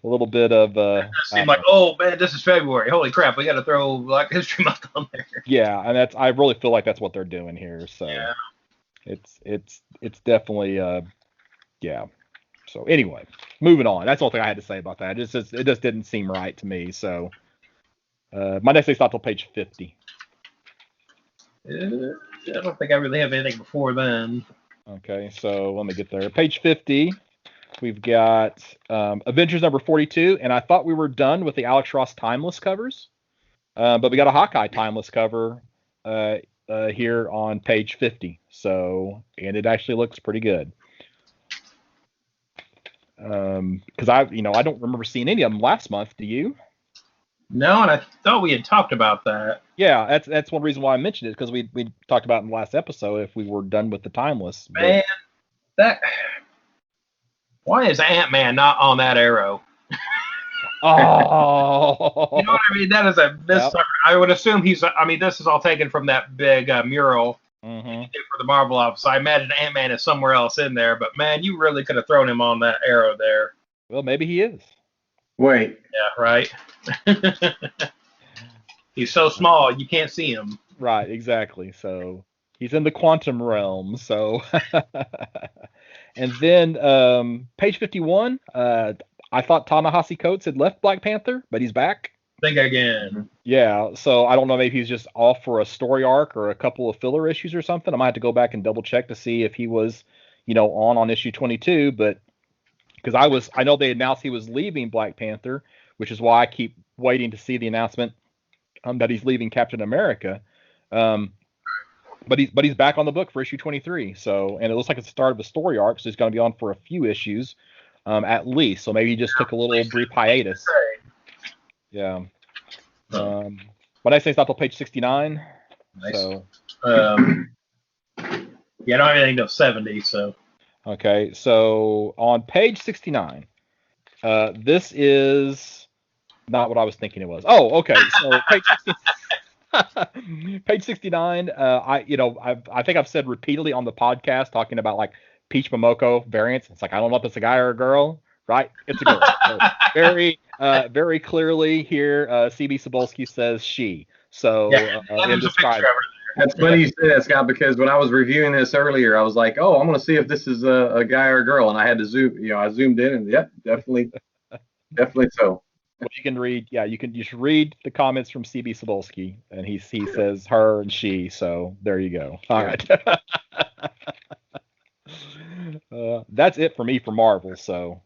A little bit of it seemed like, oh man, this is February. Holy crap, we got to throw Black History Month on there. Yeah, and I really feel like that's what they're doing here. So yeah. It's definitely yeah. So anyway, moving on. That's the only thing I had to say about that. It just didn't seem right to me. So my next thing's not till page 50. I don't think I really have anything before then. Okay, so let me get there. Page 50. We've got Avengers #42, and I thought we were done with the Alex Ross Timeless covers, but we got a Hawkeye Timeless cover here on page 50. So, and it actually looks pretty good. Because I don't remember seeing any of them last month. Do you? No, and I thought we had talked about that. Yeah, that's one reason why I mentioned it, because we talked about in the last episode if we were done with the Timeless. Man, why is Ant-Man not on that Arrow? Oh, you know what I mean? That is a miss. Yep. I would assume this is all taken from that big mural mm-hmm. for the Marvel office. I imagine Ant-Man is somewhere else in there, but man, you really could have thrown him on that Arrow there. Well, maybe he is. Wait. Yeah, right. He's so small, you can't see him. Right, exactly. So he's in the quantum realm. So, and then page 51. I thought Ta-Nehisi Coates had left Black Panther, but he's back. Think again. Yeah, so I don't know, maybe he's just off for a story arc or a couple of filler issues or something. I might have to go back and double check to see if he was, on issue 22. But because I know they announced he was leaving Black Panther, which is why I keep waiting to see the announcement that he's leaving Captain America. But he's back on the book for issue 23. So, and it looks like it's the start of a story arc, so he's going to be on for a few issues. At least, so maybe he just took a little brief hiatus. Yeah. My next thing's not till page 69. Nice. So. Yeah, I don't have anything till 70. So. Okay, so on page 69, this is not what I was thinking it was. Oh, okay. So page 69. I think I've said repeatedly on the podcast talking about like Peach Momoko variants. It's like, I don't know if it's a guy or a girl, right? It's a girl. So very clearly here, CB Cebulski says she. So there's a picture of her. That's funny you say that, Scott, because when I was reviewing this earlier, I was like, oh, I'm going to see if this is a guy or a girl, and I had to zoom. I zoomed in, and yep, definitely so. Well, you can read. Yeah, you can just read the comments from CB Cebulski, and he says her and she. So there you go. All right. That's it for me for Marvel. So,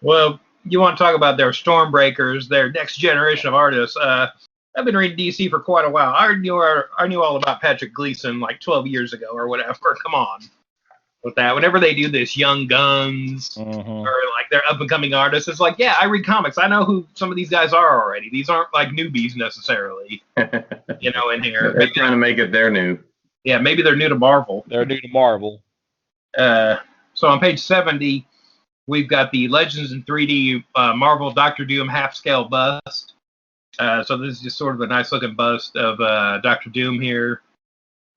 well, you want to talk about their Stormbreakers, their next generation of artists? I've been reading DC for quite a while. I knew all about Patrick Gleason like 12 years ago or whatever. Come on, with that. Whenever they do this Young Guns or like they're up and coming artists, it's like, yeah, I read comics. I know who some of these guys are already. These aren't like newbies necessarily. In here. They're trying to make it their new. Yeah, maybe they're new to Marvel. They're new to Marvel. So on page 70, we've got the Legends in 3D Marvel Doctor Doom half-scale bust. So this is just sort of a nice-looking bust of Doctor Doom here.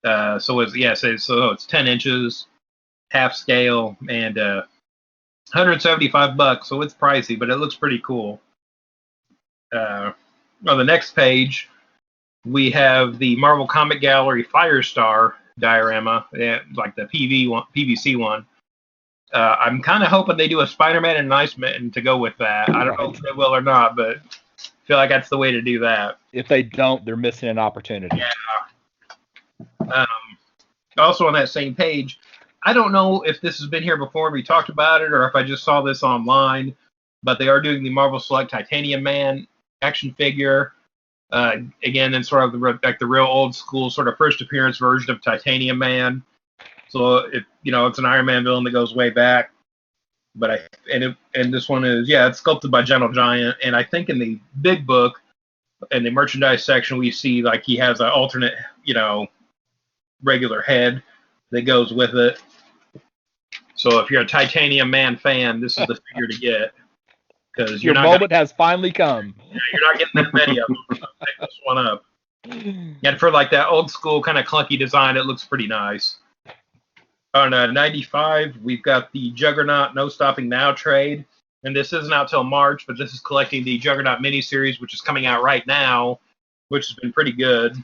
So it's 10 inches, half-scale, and $175, so it's pricey, but it looks pretty cool. On the next page, we have the Marvel Comic Gallery Firestar diorama, like the PVC one. I'm kind of hoping they do a Spider-Man and an Iceman to go with that. I don't know if they will or not, but I feel like that's the way to do that. If they don't, they're missing an opportunity. Yeah. Also on that same page, I don't know if this has been here before, we talked about it, or if I just saw this online, but they are doing the Marvel Select Titanium Man action figure. Again, in sort of the real old school sort of first appearance version of Titanium Man. So it's an Iron Man villain that goes way back. But this one is it's sculpted by Gentle Giant, and I think in the big book, in the merchandise section, we see like he has an alternate regular head that goes with it. So if you're a Titanium Man fan, this is the figure to get. Because your moment has finally come. You're not getting that many of them. So pick this one up. And for like that old school kind of clunky design, it looks pretty nice. On 95, we've got the Juggernaut No Stopping Now trade. And this isn't out till March, but this is collecting the Juggernaut miniseries, which is coming out right now, which has been pretty good.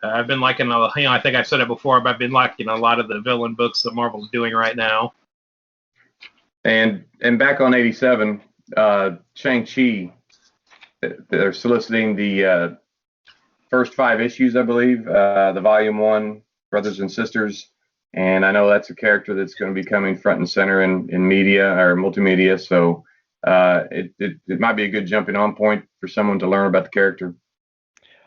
I've been liking, I think I've said it before, but I've been liking a lot of the villain books that Marvel's doing right now. And back on 87, Shang-Chi, they're soliciting the first 5 issues, I believe, the Volume 1, Brothers and Sisters. And I know that's a character that's going to be coming front and center in media or multimedia. So it might be a good jumping on point for someone to learn about the character.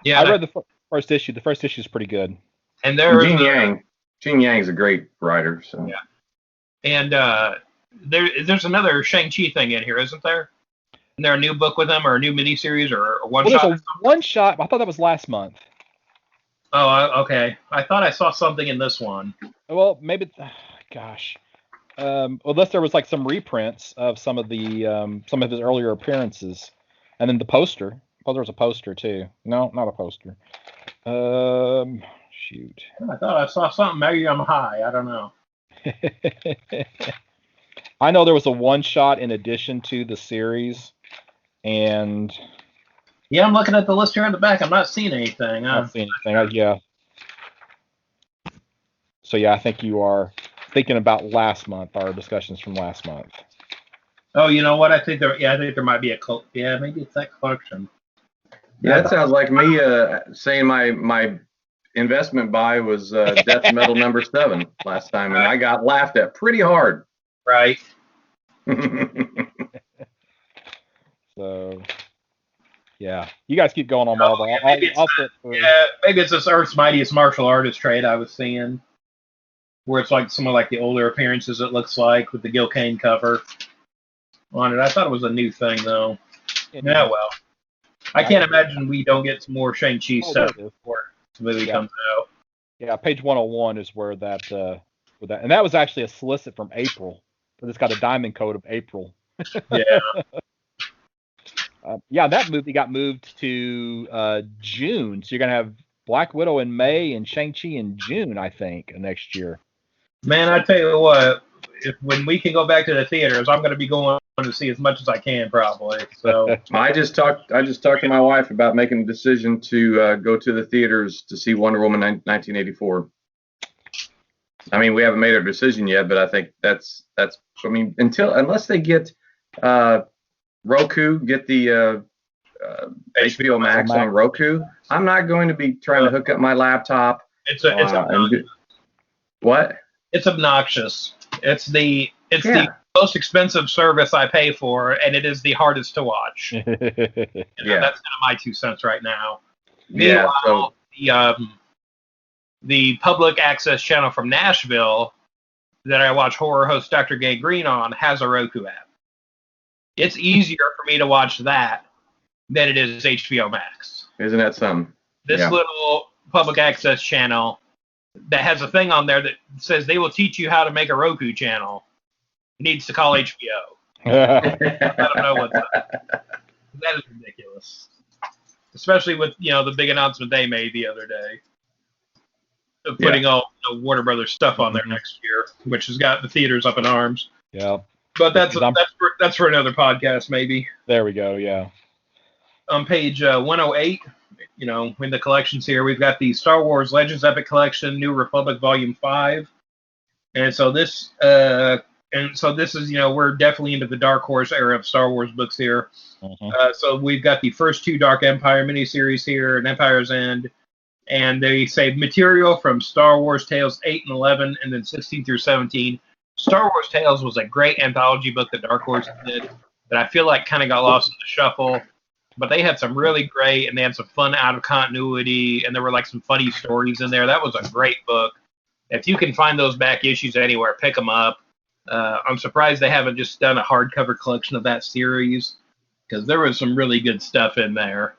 Yeah, I read the first issue. The first issue is pretty good. And Gene Yang is a great writer. So yeah. And there's another Shang-Chi thing in here, isn't there? Isn't there a new book with him or a new miniseries or a one-shot? There's a one-shot. I thought that was last month. Oh, okay. I thought I saw something in this one. Well, maybe. Gosh. Unless there was like some reprints of some of his earlier appearances, and then the poster. Oh, there was a poster too. No, not a poster. Shoot. I thought I saw something. Maybe I'm high. I don't know. I know there was a one-shot in addition to the series, and yeah, I'm looking at the list here in the back. I'm not seeing anything. Not seeing anything. Yeah. So yeah, I think you are thinking about last month, our discussions from last month. Oh, you know what? I think there might be a cult. Yeah, maybe it's that collection. Yeah, that sounds like me saying my investment buy was Death Metal number 7 last time, and I got laughed at pretty hard. Right. So, yeah, you guys keep going on Marvel. Maybe it's this Earth's Mightiest Martial Artist trade I was seeing, where it's like some of like the older appearances. It looks like with the Gil Kane cover on it. I thought it was a new thing though. Yeah, well, I can't imagine we don't get some more Shang-Chi stuff before the movie comes out. Yeah, page 101 is where that and that was actually a solicit from April, but it's got a diamond code of April. Yeah. That movie got moved to June, so you're gonna have Black Widow in May and Shang-Chi in June, I think, next year. Man, I tell you what, when we can go back to the theaters, I'm going to be going to see as much as I can, probably. So I just talked to my wife about making a decision to go to the theaters to see Wonder Woman 1984. I mean, we haven't made our decision yet, but I think that's. I mean, unless they get Roku, get the HBO Max on Roku, I'm not going to be trying to hook up my laptop. What? It's obnoxious. It's the most expensive service I pay for, and it is the hardest to watch. That's kind of my 2 cents right now. Yeah. Meanwhile, the public access channel from Nashville that I watch horror host Dr. Gangrene on has a Roku app. It's easier for me to watch that than it is HBO Max. Isn't that something? This little public access channel that has a thing on there that says they will teach you how to make a Roku channel. It needs to call HBO. I don't know what's up. That is ridiculous. Especially with, the big announcement they made the other day of putting all Warner Brothers stuff on there next year, which has got the theaters up in arms. Yeah. But that's for another podcast, maybe. There we go. Yeah. On page 108, in the collections here, we've got the Star Wars Legends Epic Collection, New Republic Volume 5. And so this is, we're definitely into the Dark Horse era of Star Wars books here. So we've got the first 2 Dark Empire miniseries here, and Empire's End. And they say material from Star Wars Tales 8 and 11, and then 16 through 17. Star Wars Tales was a great anthology book that Dark Horse did that I feel like kind of got lost in the shuffle. But they had some really great, and they had some fun out of continuity, and there were like some funny stories in there. That was a great book. If you can find those back issues anywhere, pick them up. I'm surprised they haven't just done a hardcover collection of that series, because there was some really good stuff in there.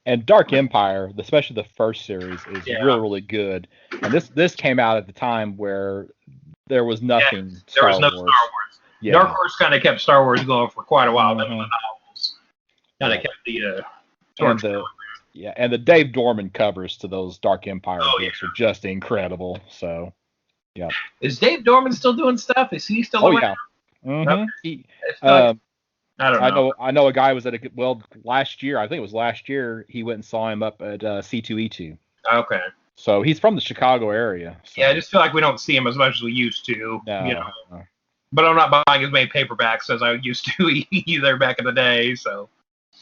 And Dark Empire, especially the first series, is really, really good. And this came out at the time where there was nothing. Yeah, there was no Star Wars. Yeah. Dark Horse kind of kept Star Wars going for quite a while. Then the novels kind of kept the torch going. Yeah, and the Dave Dorman covers to those Dark Empire books are just incredible. So, yeah. Is Dave Dorman still doing stuff? Is he still around? Yeah. I don't know. I know a guy was at last year. I think it was last year. He went and saw him up at C2E2. Okay. So he's from the Chicago area. So. Yeah, I just feel like we don't see him as much as we used to. No. But I'm not buying as many paperbacks as I used to either back in the day. So.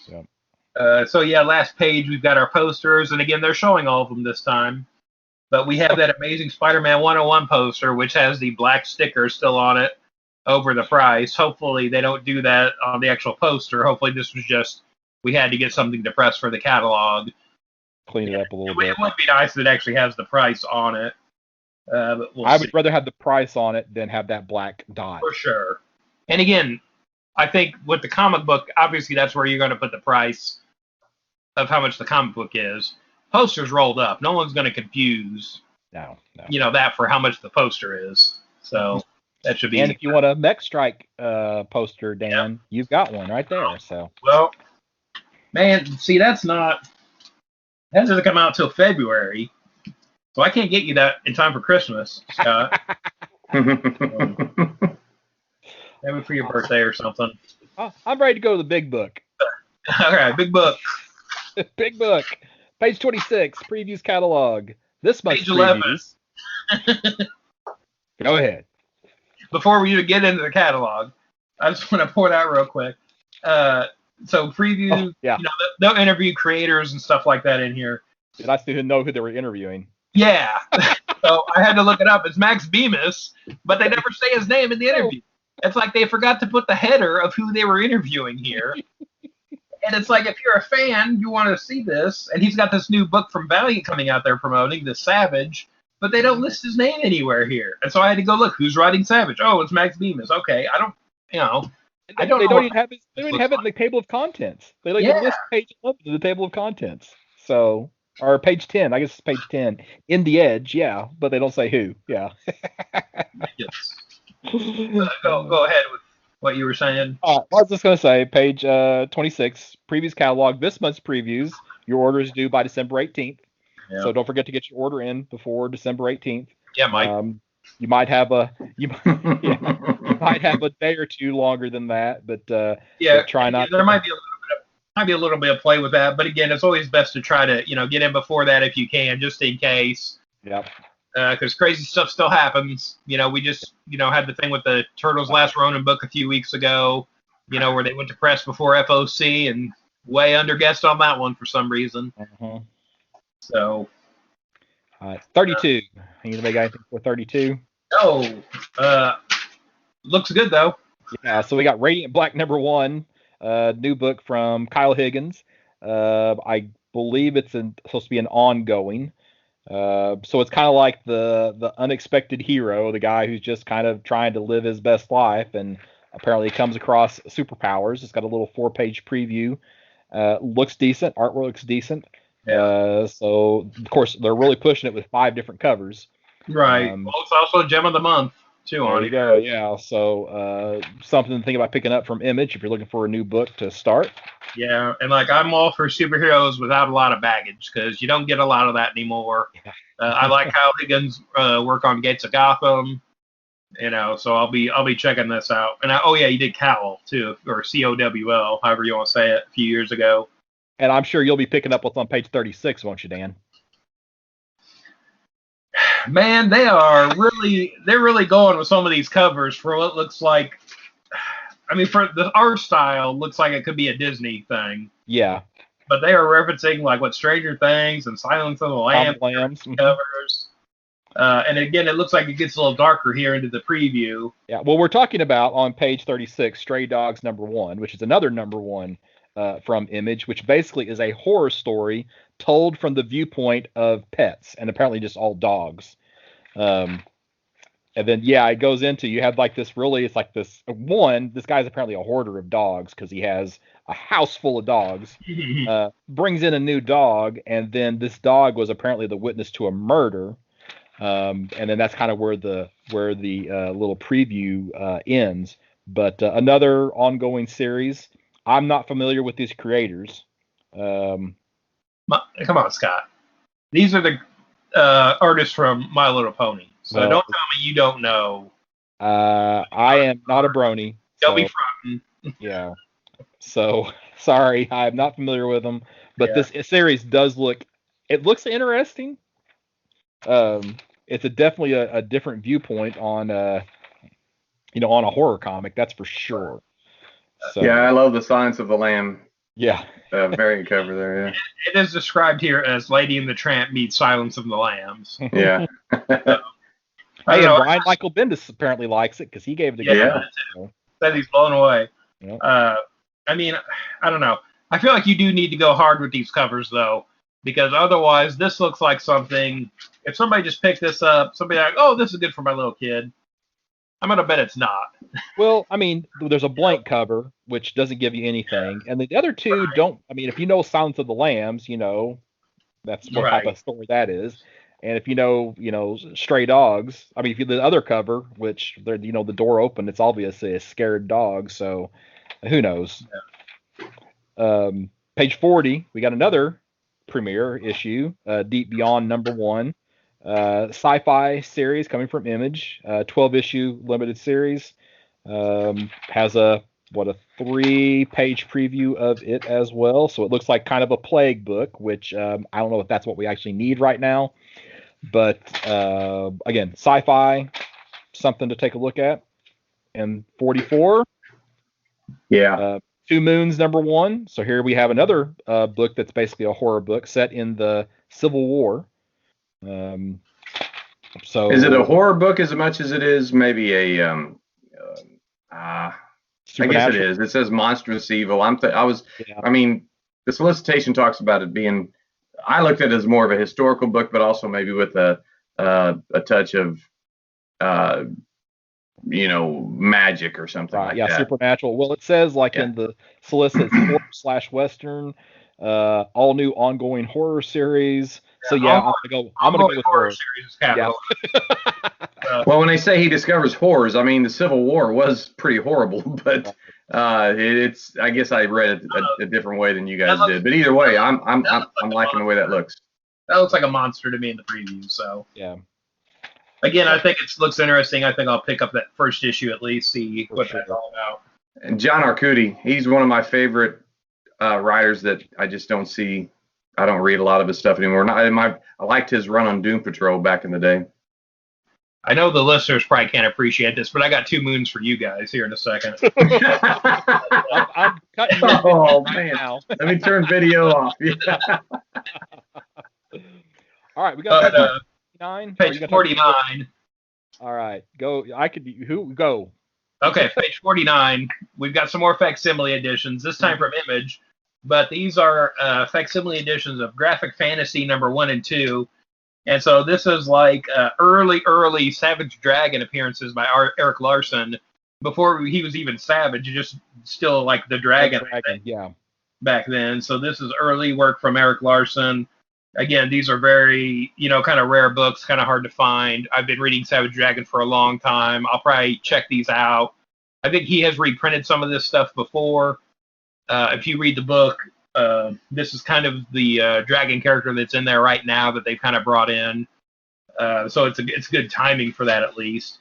Yep. Last page we've got our posters, and again they're showing all of them this time. But we have that amazing Spider-Man 101 poster, which has the black sticker still on it over the price. Hopefully they don't do that on the actual poster. Hopefully this was just, we had to get something to press for the catalog. Clean it up a little bit. It would be nice if it actually has the price on it. But I would rather have the price on it than have that black dot. For sure. And again, I think with the comic book, obviously that's where you're going to put the price of how much the comic book is. Poster's rolled up. No one's going to confuse that for how much the poster is. So that should be. And if you want a Mech Strike poster, Dan, you've got one right there. So. Well, man, see, that doesn't come out till February, so I can't get you that in time for Christmas, Scott. Maybe for your birthday or something. Oh, I'm ready to go to the big book. All right, big book. Big book. Page 26, previews catalog. This month's previews. Go ahead. Before we even get into the catalog, I just want to point out real quick. So preview, they'll interview creators and stuff like that in here. And I still didn't know who they were interviewing. Yeah. So I had to look it up. It's Max Bemis, but they never say his name in the interview. It's like they forgot to put the header of who they were interviewing here. And it's like, if you're a fan, you want to see this. And he's got this new book from Valiant coming out there promoting, The Savage, but they don't list his name anywhere here. And so I had to go look, who's writing Savage? Oh, it's Max Bemis. Okay, I don't know. They don't even have it in the table of contents. They don't even list page 11 in the table of contents. So, or page 10, I guess it's page 10. In the Edge, but they don't say who. Yeah. Yes. Go ahead with what you were saying. I was just going to say, page 26, previews catalog. This month's previews. Your order is due by December 18th. Yeah. So don't forget to get your order in before December 18th. Yeah, Mike. You might have a day or two longer than that, but try not. There might be a little bit of play with that, but again, it's always best to try to get in before that if you can, just in case. Yep. Because crazy stuff still happens. We just had the thing with the Turtles Last Ronin book a few weeks ago. Where they went to press before FOC and way underguessed on that one for some reason. Mm-hmm. So. 32. Anybody got anything for 32? No. Looks good though. Yeah. So we got Radiant Black #1, new book from Kyle Higgins. I believe it's supposed to be an ongoing. So it's kind of like the unexpected hero, the guy who's just kind of trying to live his best life, and apparently comes across superpowers. It's got a little 4-page preview. Looks decent. Artwork looks decent. Yeah. So of course they're really pushing it with 5 different covers. Right. Well, it's also Gem of the Month too. There you go. Yeah. So something to think about picking up from Image if you're looking for a new book to start. Yeah, and I'm all for superheroes without a lot of baggage because you don't get a lot of that anymore. I like Kyle Higgins' work on Gates of Gotham. So I'll be checking this out. And oh yeah, you did Cowl too, or COWL, however you want to say it, a few years ago. And I'm sure you'll be picking up what's on page 36, won't you, Dan? Man, they're really going with some of these covers for what looks like. I mean, for the art style, looks like it could be a Disney thing. Yeah. But they are referencing like what Stranger Things and Silence of the Lambs covers. And again, it looks like it gets a little darker here into the preview. Yeah. Well, we're talking about on page 36, Stray Dogs #1, which is another #1 from Image, which basically is a horror story told from the viewpoint of pets, and apparently just all dogs. And then, yeah, it goes into, you have like this really, it's like this guy's apparently a hoarder of dogs because he has a house full of dogs, brings in a new dog, and then this dog was apparently the witness to a murder. And then that's kind of where the little preview ends. But another ongoing series. I'm not familiar with these creators. Come on, Scott. These are the artists from My Little Pony. So don't tell me you don't know. I am not a brony. Don't be fronting. Yeah. So sorry, I'm not familiar with them. But this series does looks interesting. It's definitely a different viewpoint on on a horror comic, that's for sure. So, yeah, I love the Silence of the Lamb. Yeah. Variant cover there, yeah. It is described here as Lady and the Tramp meets Silence of the Lambs. Yeah. Hey, and Brian Michael Bendis apparently likes it because he gave it a go. Said he's blown away. Yep. I mean, I don't know. I feel like you do need to go hard with these covers, though, because otherwise this looks like something, if somebody just picked this up, somebody like, oh, this is good for my little kid, I'm going to bet it's not. Well, I mean, there's a blank cover, which doesn't give you anything. And the other two don't, I mean, if you know Silence of the Lambs, that's what type of story that is. And if you know Stray Dogs, I mean, if you the other cover, which they're, the door open, it's obviously a scared dog. So who knows? Yeah. Page 40, we got another premiere issue, Deep Beyond #1, sci-fi series coming from Image, 12-issue limited series. Has a 3-page preview of it as well. So it looks like kind of a plague book, which I don't know if that's what we actually need right now. But again, sci-fi, something to take a look at. And 44, Two Moons #1. So here we have another book that's basically a horror book set in the Civil War. So is it a horror book as much as it is maybe a I guess it is. It says monstrous evil. I mean, the solicitation talks about it being, I looked at it as more of a historical book, but also maybe with a touch of magic or something like that. Supernatural. Well, it says in the solicit, horror/western, all new ongoing horror series. So I'm gonna go with horror series. Yeah. Well, when they say he discovers horrors, I mean the Civil War was pretty horrible, but it's, I guess I read it a different way than you guys did. But either way, I'm liking the way that looks. That looks like a monster to me in the preview. So yeah. Again, I think it looks interesting. I think I'll pick up that first issue at least, see what that's all about. And John Arcudi, he's one of my favorite writers that I just don't see. I don't read a lot of his stuff anymore. I liked his run on Doom Patrol back in the day. I know the listeners probably can't appreciate this, but I got 2 moons for you guys here in a second. I'm cutting man. Now. Let me turn video off. All right, we got page 49. All right, go. Go? Okay, page 49. We've got some more facsimile editions, this time from Image, but these are facsimile editions of Graphic Fantasy #1 and 2. And so this is like early Savage Dragon appearances by Eric Larson before he was even Savage, just still like the Dragon, back then. So this is early work from Eric Larson. Again, these are very, kind of rare books, kind of hard to find. I've been reading Savage Dragon for a long time. I'll probably check these out. I think he has reprinted some of this stuff before. If you read the book, this is kind of the dragon character that's in there right now that they've kind of brought in. So it's good timing for that at least.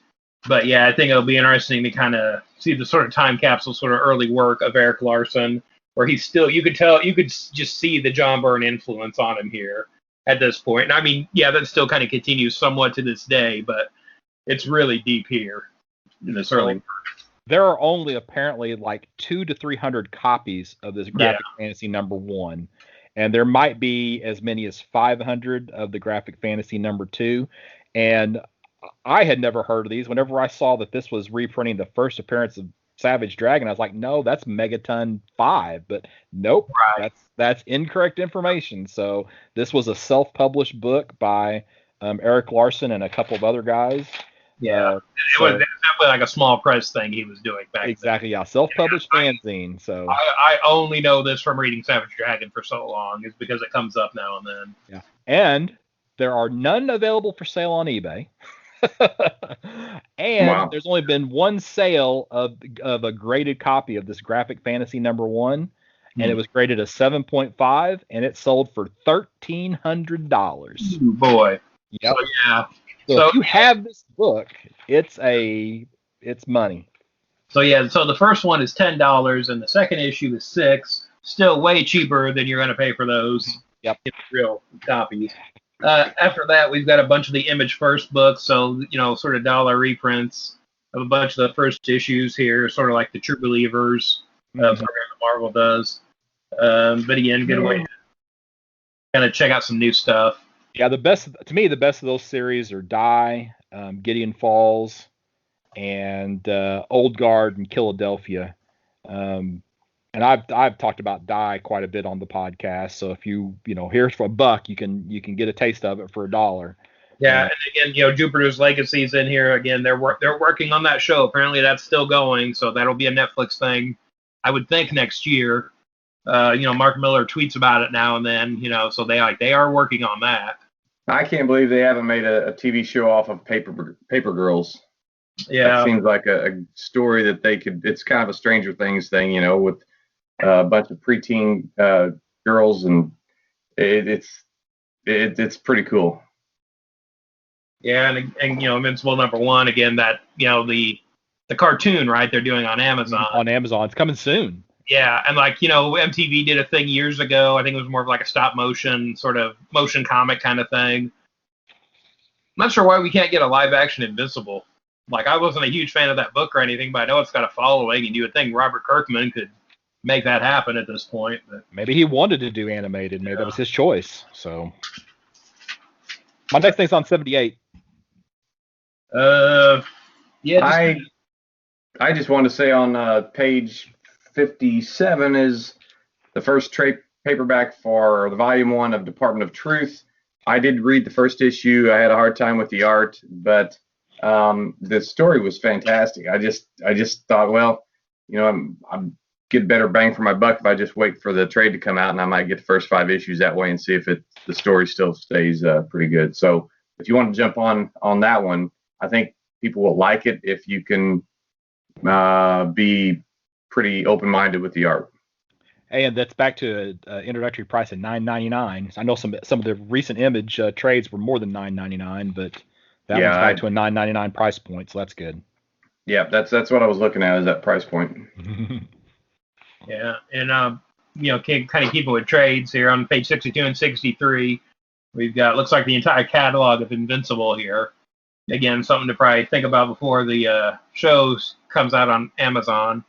But yeah, I think it'll be interesting to kind of see the sort of time capsule, sort of early work of Erik Larson, where he's still, you could just see the John Byrne influence on him here at this point. And I mean, yeah, that still kind of continues somewhat to this day, but it's really deep here in this early work. There are only apparently like 200 to 300 copies of this Graphic Fantasy #1, and there might be as many as 500 of the Graphic Fantasy #2. And I had never heard of these. Whenever I saw that this was reprinting the first appearance of Savage Dragon, I was like, no, that's Megaton 5. But nope, that's incorrect information. So this was a self-published book by Erik Larson and a couple of other guys. Yeah, it was definitely like a small press thing he was doing back then. Exactly, yeah, self-published fanzine. So I only know this from reading Savage Dragon for so long, is because it comes up now and then. Yeah, and there are none available for sale on eBay. And there's only been one sale of a graded copy of this Graphic Fantasy #1, and it was graded a 7.5, and it sold for $1,300. Boy. Yep. So, yeah. So if you have this book, it's money. So yeah, so the first one is $10, and the second issue is $6. Still way cheaper than you're going to pay for those. Yep. Real copies. After that, we've got a bunch of the Image First books, so sort of dollar reprints of a bunch of the first issues here, sort of like the True Believers program that Marvel does. But again, good way to kind of check out some new stuff. Yeah, the best of those series are Die, Gideon Falls, and Old Guard and Philadelphia. And I've talked about Die quite a bit on the podcast. So if here's for $1, you can get a taste of it for $1. Yeah, and again, Jupiter's Legacy's in here again. They're working on that show. Apparently that's still going, so that'll be a Netflix thing, I would think, next year. Mark Miller tweets about it now and then, so they are working on that. I can't believe they haven't made a TV show off of Paper Girls. Yeah. That seems like a story that they could, it's kind of a Stranger Things thing, with a bunch of preteen girls, and it's pretty cool. Yeah, and Invincible #1, again, that, the cartoon, right, they're doing on Amazon. On Amazon. It's coming soon. Yeah, and MTV did a thing years ago. I think it was more of like a stop motion, sort of motion comic kind of thing. I'm not sure why we can't get a live action Invincible. I wasn't a huge fan of that book or anything, but I know it's got a following, and you would think Robert Kirkman could make that happen at this point. But maybe he wanted to do animated. Maybe that was his choice. So my next thing's on 78. Yeah. I just wanted to say on page 57 is the first trade paperback for the volume 1 of Department of Truth. I did read the first issue. I had a hard time with the art, but the story was fantastic. I just thought, well, I'm get better bang for my buck if I just wait for the trade to come out, and I might get the first 5 issues that way and see if the story still stays pretty good. So if you want to jump on that one, I think people will like it if you can be pretty open-minded with the art. And that's back to an introductory price of $9.99. I know some of the recent Image trades were more than $9.99, but that one's back to a $9.99 price point, so that's good. Yeah, that's what I was looking at, is that price point. Yeah, and kind of keeping with trades here on page 62 and 63, we've got, looks like the entire catalog of Invincible here. Again, something to probably think about before the shows comes out on Amazon.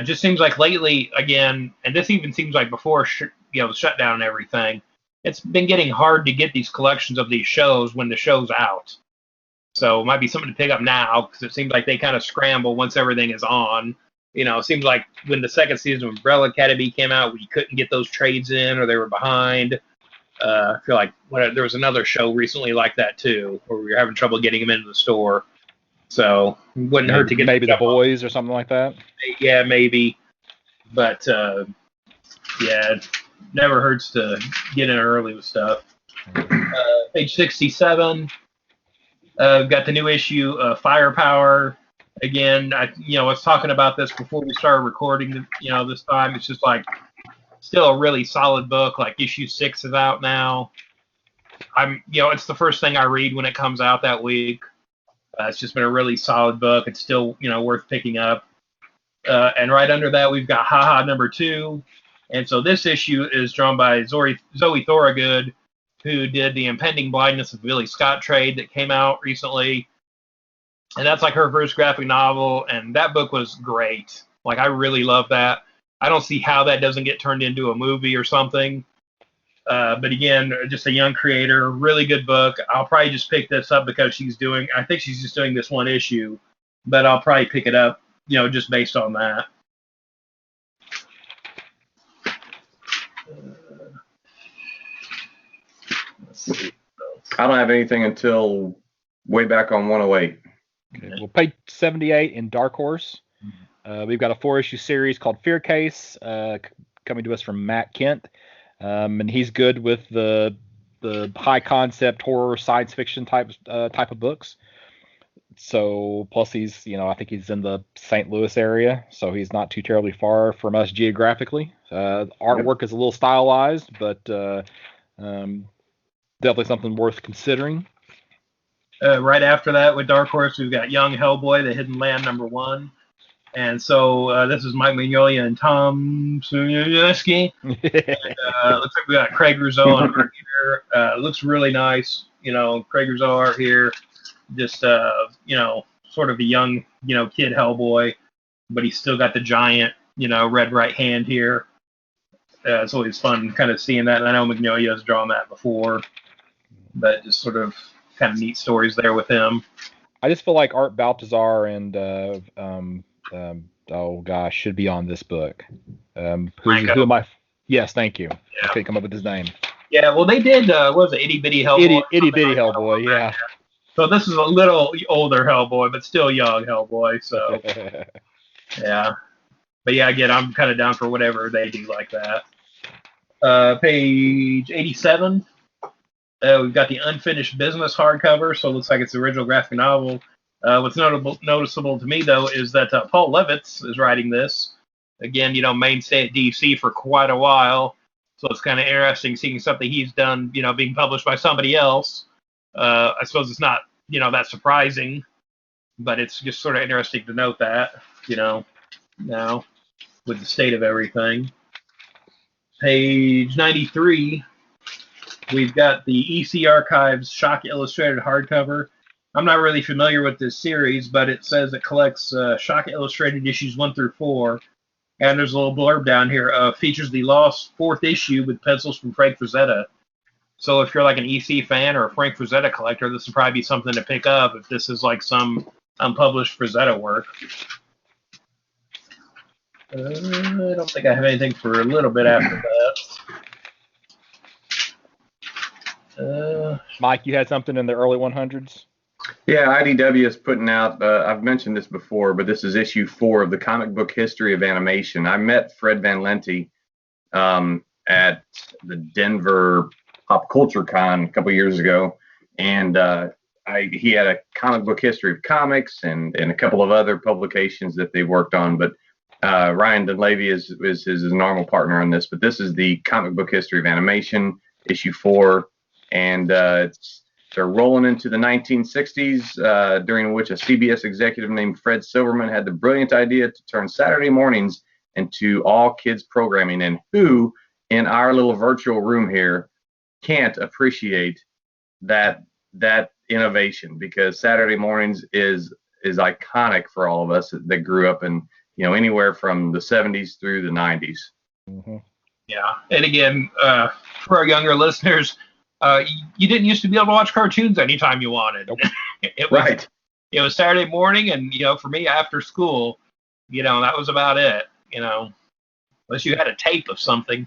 Just seems like lately, again, and this even seems like before the shutdown and everything, it's been getting hard to get these collections of these shows when the show's out. So it might be something to pick up now, because it seems like they kind of scramble once everything is on. It seems like when the second season of Umbrella Academy came out, we couldn't get those trades in, or they were behind. I feel like there was another show recently like that too, where we were having trouble getting them into the store. So it wouldn't hurt to get maybe The Boys or something like that. Yeah, maybe. But yeah, it never hurts to get in early with stuff. Page 67. Got the new issue, Firepower. Again, I was talking about this before we started recording. This time it's just still a really solid book. Issue 6 is out now. It's the first thing I read when it comes out that week. It's just been a really solid book. It's still, worth picking up. And right under that, we've got Haha #2. And so this issue is drawn by Zoe Thorogood, who did The Impending Blindness of Billy Scott trade that came out recently. And that's like her first graphic novel. And that book was great. Like, I really love that. I don't see how that doesn't get turned into a movie or something. But again, just a young creator, really good book. I'll probably just pick this up because I think she's just doing this one issue, but I'll probably pick it up, just based on that. Let's see. I don't have anything until way back on 108. Okay. Well, page 78 in Dark Horse. We've got a 4-issue series called Fear Case, coming to us from Matt Kent. And he's good with the high concept horror science fiction type of books. So plus he's I think he's in the St. Louis area, so he's not too terribly far from us geographically. Artwork is a little stylized, but definitely something worth considering. Right after that with Dark Horse, we've got Young Hellboy, The Hidden Land #1. And so this is Mike Mignola and Tom Suniewski. Looks like we got Craig Rizzo on art here. Looks really nice. Craig Rizzo art here. Just, sort of a young, kid Hellboy. But he's still got the giant, red right hand here. It's always fun kind of seeing that. And I know Mignola has drawn that before. But just sort of kind of neat stories there with him. I just feel like Art Baltazar and should be on this book. Who am I? Yes, thank you. Yeah. I couldn't come up with his name. Yeah, well, they did. What was it, Itty Bitty Hellboy? Itty Bitty Hellboy, yeah. So this is a little older Hellboy, but still young Hellboy. So yeah, but yeah, again, I'm kind of down for whatever they do like that. Page 87. We've got the Unfinished Business hardcover, so it looks like it's the original graphic novel. What's noticeable to me, though, is that Paul Levitz is writing this. Again, mainstay at DC for quite a while. So it's kind of interesting seeing something he's done, being published by somebody else. I suppose it's not, that surprising, but it's just sort of interesting to note that, now with the state of everything. Page 93, we've got the EC Archives Shock Illustrated hardcover. I'm not really familiar with this series, but it says it collects Shock Illustrated issues 1 through 4. And there's a little blurb down here. Features the lost 4th issue with pencils from Frank Frazetta. So if you're like an EC fan or a Frank Frazetta collector, this would probably be something to pick up if this is like some unpublished Frazetta work. I don't think I have anything for a little bit after that. Mike, you had something in the early 100s? Yeah, IDW is putting out, I've mentioned this before, but this is issue 4 of the Comic Book History of Animation. I met Fred Van Lente at the Denver Pop Culture Con a couple years ago, and he had a comic book history of comics and a couple of other publications that they worked on, but Ryan Dunleavy is his normal partner on this, but this is the Comic Book History of Animation, issue 4, and they're rolling into the 1960s, during which a CBS executive named Fred Silverman had the brilliant idea to turn Saturday mornings into all kids programming. And who in our little virtual room here can't appreciate that innovation? Because Saturday mornings is iconic for all of us that grew up in, anywhere from the 70s through the 90s. Mm-hmm. Yeah. And again, for our younger listeners, you didn't used to be able to watch cartoons anytime you wanted. Nope. It was Saturday morning, and for me after school, that was about it. Unless you had a tape of something.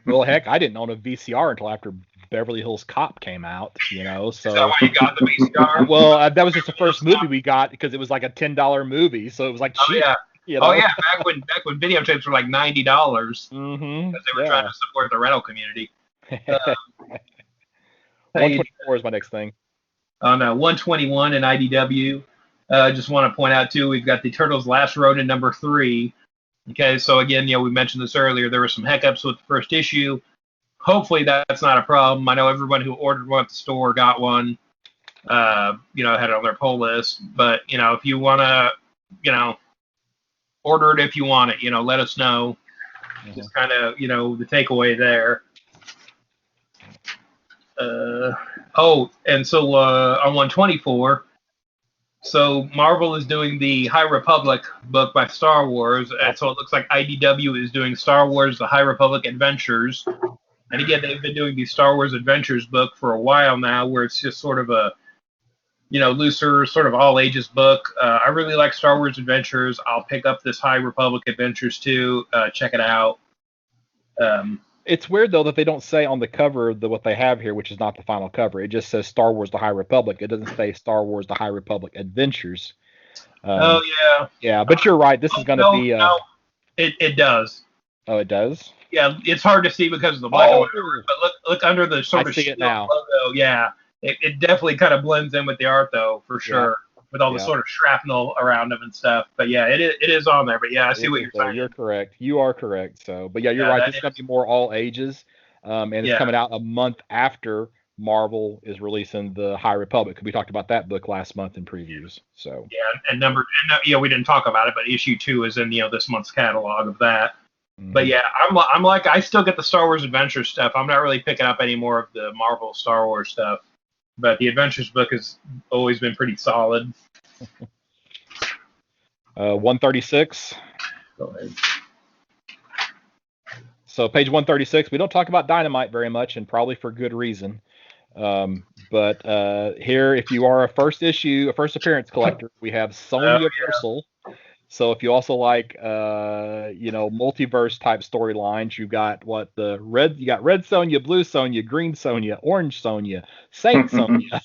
Well, heck, I didn't own a VCR until after Beverly Hills Cop came out. So is that why you got the VCR? Well, that was just the first movie we got because it was like a $10 movie, so it was like cheap. Oh yeah. Oh yeah, back when videotapes were like $90. Mm-hmm. Because they were trying to support the rental community. 124 is my next thing. On 121 in IDW, just want to point out too, we've got the Turtles Last Ronin #3. Okay, so again, we mentioned this earlier. There were some hiccups with the first issue. Hopefully that's not a problem. I know everyone who ordered one at the store got one. had it on their pull list. But if you want to, order it if you want it. Let us know. Just kind of the takeaway there. And so on 124. So Marvel is doing the High Republic book by Star Wars, and so it looks like IDW is doing Star Wars: The High Republic Adventures. And again, they've been doing the Star Wars Adventures book for a while now, where it's just sort of a, looser, sort of all ages book. I really like Star Wars Adventures. I'll pick up this High Republic Adventures too. Check it out. It's weird though that they don't say on the cover what they have here, which is not the final cover. It just says Star Wars: The High Republic. It doesn't say Star Wars: The High Republic Adventures. Oh yeah. Yeah, but you're right. This is going to be. No, it does. Oh, it does. Yeah, it's hard to see because of the black and white, but look under the sort of shield logo. Yeah, it definitely kind of blends in with the art though, for sure, with all the sort of shrapnel around them and stuff. But yeah, it is on there. But yeah, I see what you're saying. You're correct. You are correct. So, but yeah, you're right. This is going to be more all ages, and it's coming out a month after Marvel is releasing the High Republic. We talked about that book last month in previews. So yeah, we didn't talk about it, but issue 2 is in this month's catalog of that. But yeah, I'm like, I still get the Star Wars Adventures stuff. I'm not really picking up any more of the Marvel Star Wars stuff. But the Adventures book has always been pretty solid. 136. Go ahead. So page 136. We don't talk about Dynamite very much, and probably for good reason. But here, if you are a first appearance collector, we have Sonya Versal. So if you also like, multiverse type storylines, you've got you got Red Sonya, Blue Sonya, Green Sonya, Orange Sonya, Saint Sonya,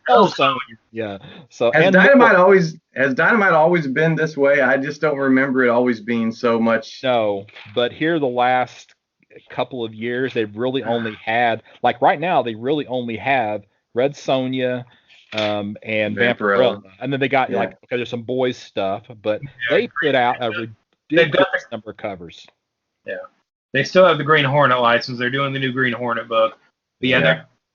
Hell Sonya. Yeah. So has Dynamite always been this way? I just don't remember it always being so much. No, but here the last couple of years, they've really only had, like right now, they really only have Red Sonya. And Vampirella. And then they got okay, there's some boys stuff, but they put out a ridiculous number of covers. Yeah, they still have the Green Hornet license. They're doing the new Green Hornet book. But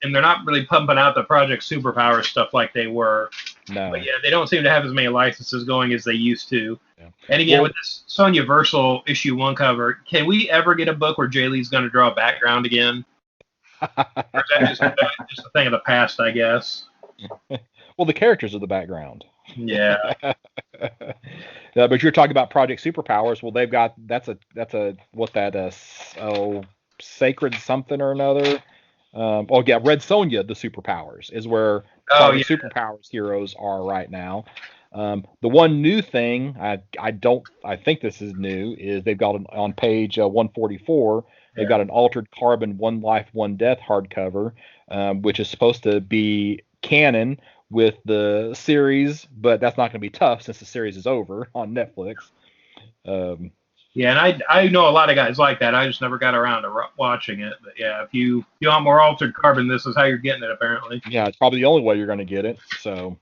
they're not really pumping out the Project Superpower stuff like they were. No. But yeah, they don't seem to have as many licenses going as they used to. Yeah. And again, with this Sonya Versal issue 1 cover, can we ever get a book where Jay Lee's going to draw a background again? Or is that just a thing of the past, I guess? Well, the characters are the background. Yeah. But you're talking about Project Superpowers. Well, they've got Sacred something or another. Red Sonja, the Superpowers is where Project Superpowers heroes are right now. The one new thing I think this is new is they've got on page 144. They've got an Altered Carbon 1 Life 1 Death hardcover, which is supposed to be canon with the series, but that's not going to be tough since the series is over on Netflix. And I know a lot of guys like that. I just never got around to watching it. But yeah, if you want more Altered Carbon, this is how you're getting it apparently. Yeah, it's probably the only way you're going to get it. So,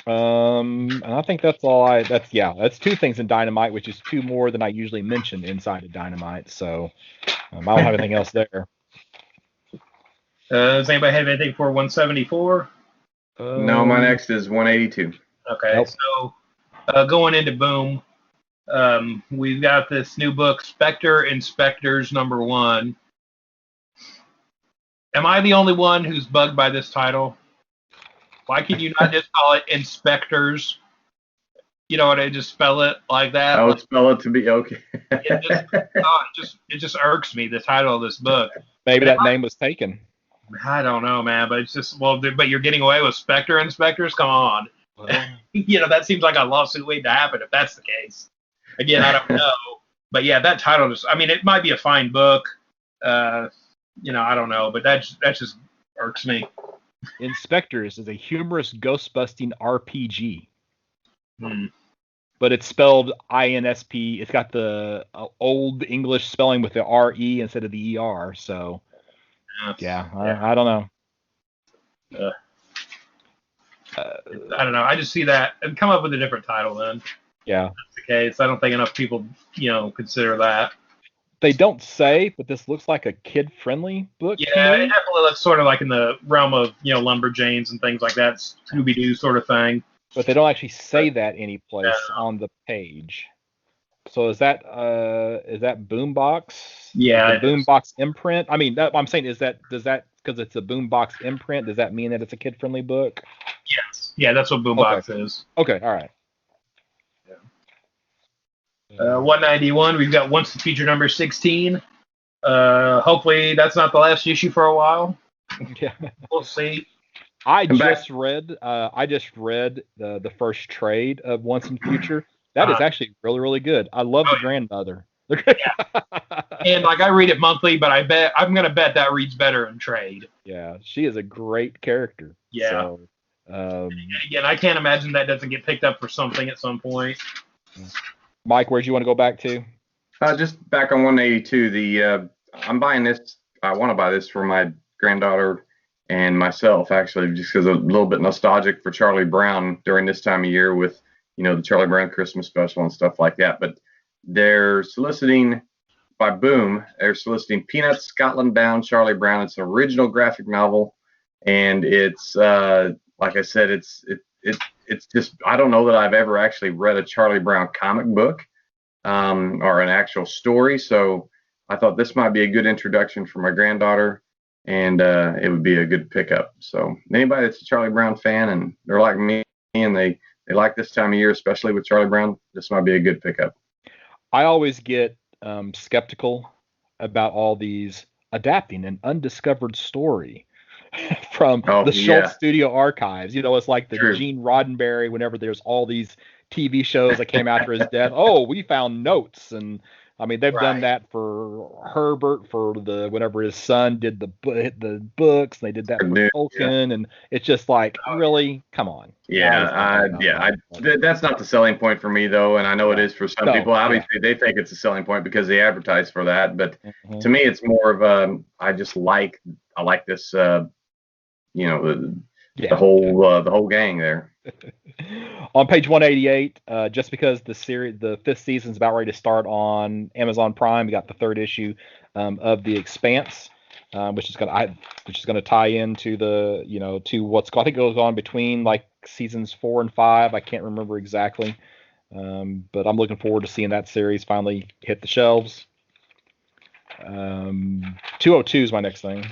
and I think that's all. That's 2 things in Dynamite, which is 2 more than I usually mention inside of Dynamite. So, I don't have anything else there. Does anybody have anything for 174? No, my next is 182. Okay, Nope. So going into Boom, we've got this new book, Spectre Inspectors #1. Am I the only one who's bugged by this title? Why can you not just call it Inspectors? You know what? I just spell it like that. I would spell it to be okay. It just irks me, the title of this book. Maybe that name was taken. I don't know, man, but it's just, but you're getting away with Spectre Inspectors? Come on. Well, that seems like a lawsuit waiting to happen if that's the case. Again, I don't know. But yeah, that title it might be a fine book. I don't know, but that just irks me. Inspectors is a humorous ghost-busting RPG. But it's spelled INSP. It's got the old English spelling with the RE instead of the ER, so... I don't know. I don't know. I just see that and come up with a different title then. Yeah. If that's the case. I don't think enough people, consider that. They don't say, but this looks like a kid-friendly book. Yeah, it definitely looks sort of like in the realm of Lumberjanes and things like that, Scooby-Doo sort of thing. But they don't actually say that any place on the page. So is that Boombox? Yeah, Boombox imprint. I mean, I'm saying does that because it's a Boombox imprint? Does that mean that it's a kid-friendly book? Yes. Yeah, that's what Boombox is. Okay. All right. 191. We've got Once the Future number 16. Hopefully that's not the last issue for a while. Yeah. We'll see. I just read the first trade of Once in the Future. That is actually really, really good. I love the grandmother. Yeah. And like I read it monthly, but I'm gonna bet that reads better in trade. Yeah, she is a great character. Yeah. So, again, I can't imagine that doesn't get picked up for something at some point. Mike, where do you want to go back to? Just back on 182. I'm buying this. I want to buy this for my granddaughter and myself, actually, just because a little bit nostalgic for Charlie Brown during this time of year with, the Charlie Brown Christmas special and stuff like that. But they're soliciting by Boom. They're soliciting Peanuts, Scotland Bound, Charlie Brown. It's an original graphic novel, and it's like I said, it's just, I don't know that I've ever actually read a Charlie Brown comic book or an actual story. So I thought this might be a good introduction for my granddaughter, and it would be a good pickup. So anybody that's a Charlie Brown fan and they're like me and they like this time of year, especially with Charlie Brown, this might be a good pickup. I always get skeptical about all these adapting an undiscovered story from the Schultz Studio archives. It's like the Gene Roddenberry, whenever there's all these TV shows that came after his death. Oh, we found notes. And I mean, they've done that for Herbert, for whenever his son did the books, and they did that for Tolkien. And it's just like, really? Come on. That's not the selling point for me, though. And I know it is for some people. Obviously, they think it's a selling point because they advertise for that. But to me, it's more of I like this, the whole gang there. On page 188, just because the fifth season is about ready to start on Amazon Prime, we got the third issue of The Expanse, which is going to tie into to what's going to go on between like seasons 4 and 5. I can't remember exactly, but I'm looking forward to seeing that series finally hit the shelves. 202 is my next thing.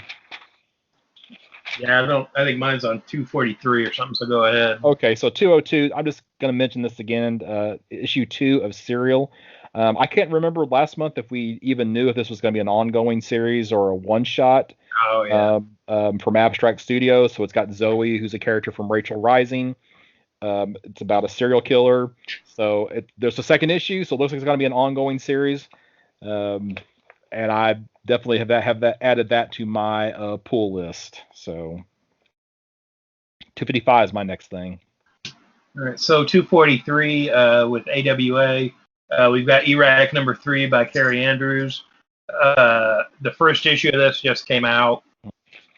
Yeah, I think mine's on 243 or something, so go ahead. Okay, so 202, I'm just going to mention this again, issue 2 of Serial. I can't remember last month if we even knew if this was going to be an ongoing series or a one-shot from Abstract Studios. So it's got Zoe, who's a character from Rachel Rising. It's about a serial killer. So there's a second issue, so it looks like it's going to be an ongoing series. And I definitely have added that to my pull list. So 255 is my next thing. All right, so 243 with AWA. We've got Erratic number 3 by Carrie Andrews. The first issue of this just came out.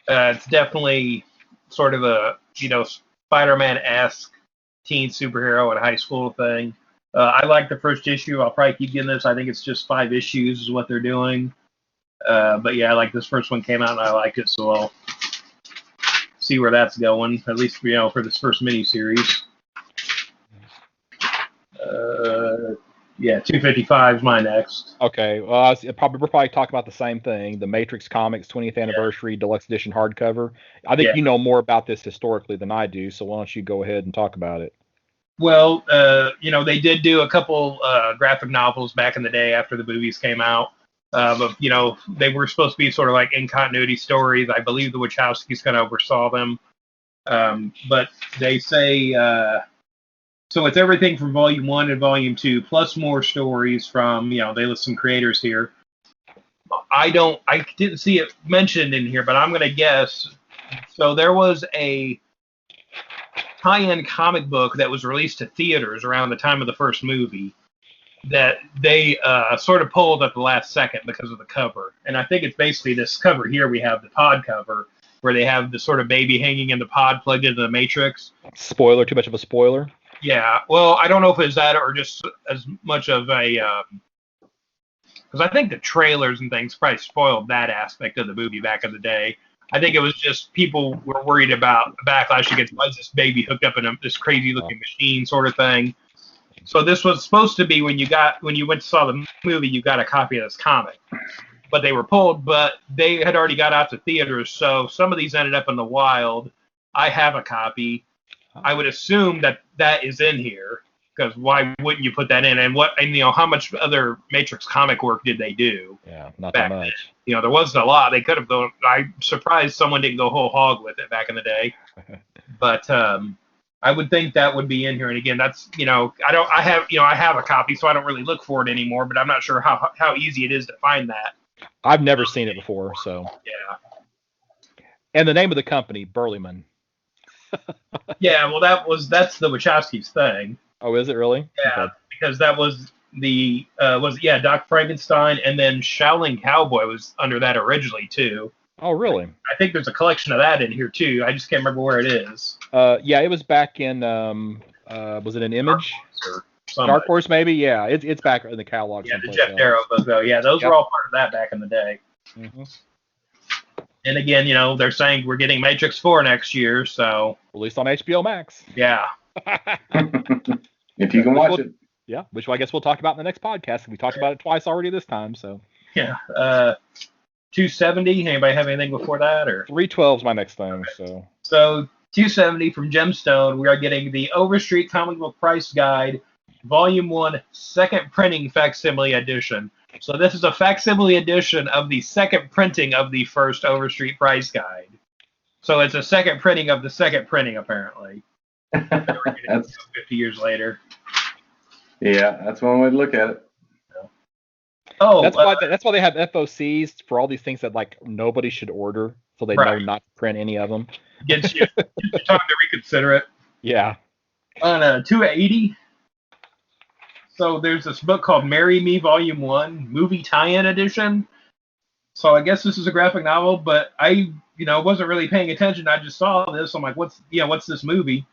It's definitely sort of a Spider-Man-esque teen superhero in high school thing. I like the first issue. I'll probably keep getting this. I think it's just 5 issues is what they're doing. But yeah, I like this first one came out and I like it, so I'll see where that's going, at least for this first miniseries. 255 is my next. Okay, well, we're probably talking about the same thing. The Matrix Comics 20th Anniversary Deluxe Edition hardcover. I think you know more about this historically than I do, so why don't you go ahead and talk about it? Well, they did do a couple graphic novels back in the day after the movies came out. But they were supposed to be sort of like in continuity stories. I believe the Wachowskis kind of oversaw them. But they say so it's everything from Volume 1 and Volume 2, plus more stories from they list some creators here. I didn't see it mentioned in here, but I'm gonna guess. So there was a tie-in comic book that was released to theaters around the time of the first movie that they sort of pulled at the last second because of the cover. And I think it's basically this cover here. We have the pod cover where they have the sort of baby hanging in the pod plugged into the Matrix. Spoiler, too much of a spoiler? Yeah. Well, I don't know if it's that or just as much of a because I think the trailers and things probably spoiled that aspect of the movie back in the day. I think it was just people were worried about the backlash against why is this baby hooked up in this crazy looking machine sort of thing. So this was supposed to be when you went to saw the movie, you got a copy of this comic, but they were pulled. But they had already got out to theaters, so some of these ended up in the wild. I have a copy. I would assume that is in here, because why wouldn't you put that in? And how much other Matrix comic work did they do? Yeah, not that much. Then? There wasn't a lot. They could have gone. I'm surprised someone didn't go whole hog with it back in the day. But I would think that would be in here. And again, that's I have a copy, so I don't really look for it anymore. But I'm not sure how easy it is to find that. I've never seen it before, so. Yeah. And the name of the company, Burlyman. Yeah, well, that's the Wachowskis thing. Oh, is it really? Yeah, okay. Because that was Doc Frankenstein, and then Shaolin Cowboy was under that originally too. Oh, really? I think there's a collection of that in here too. I just can't remember where it is. Yeah, it was back in was it an Image? Dark Horse, maybe. Yeah, it's back in the catalog. Yeah, the Jeff Darrow book though. Yeah, those were all part of that back in the day. Mm-hmm. And again, they're saying we're getting Matrix 4 next year, so released on HBO Max. Yeah. If you can watch it. Yeah, which I guess we'll talk about in the next podcast. We talked about it twice already this time, so. Yeah. 270. Anybody have anything before that, or? 312 is my next thing. Okay. So 270 from Gemstone. We are getting the Overstreet Comic Book Price Guide, Volume 1, second printing facsimile edition. So this is a facsimile edition of the second printing of the first Overstreet Price Guide. So it's a second printing of the second printing, apparently. That's 50 years later. Yeah, that's one way to look at it. Oh, that's why they have FOCs for all these things that like nobody should order, so they know not to print any of them. Gives you time to reconsider it. Yeah. On 280. So there's this book called Marry Me Volume 1, movie tie-in edition. So I guess this is a graphic novel, but I wasn't really paying attention. I just saw this. I'm like, what's this movie?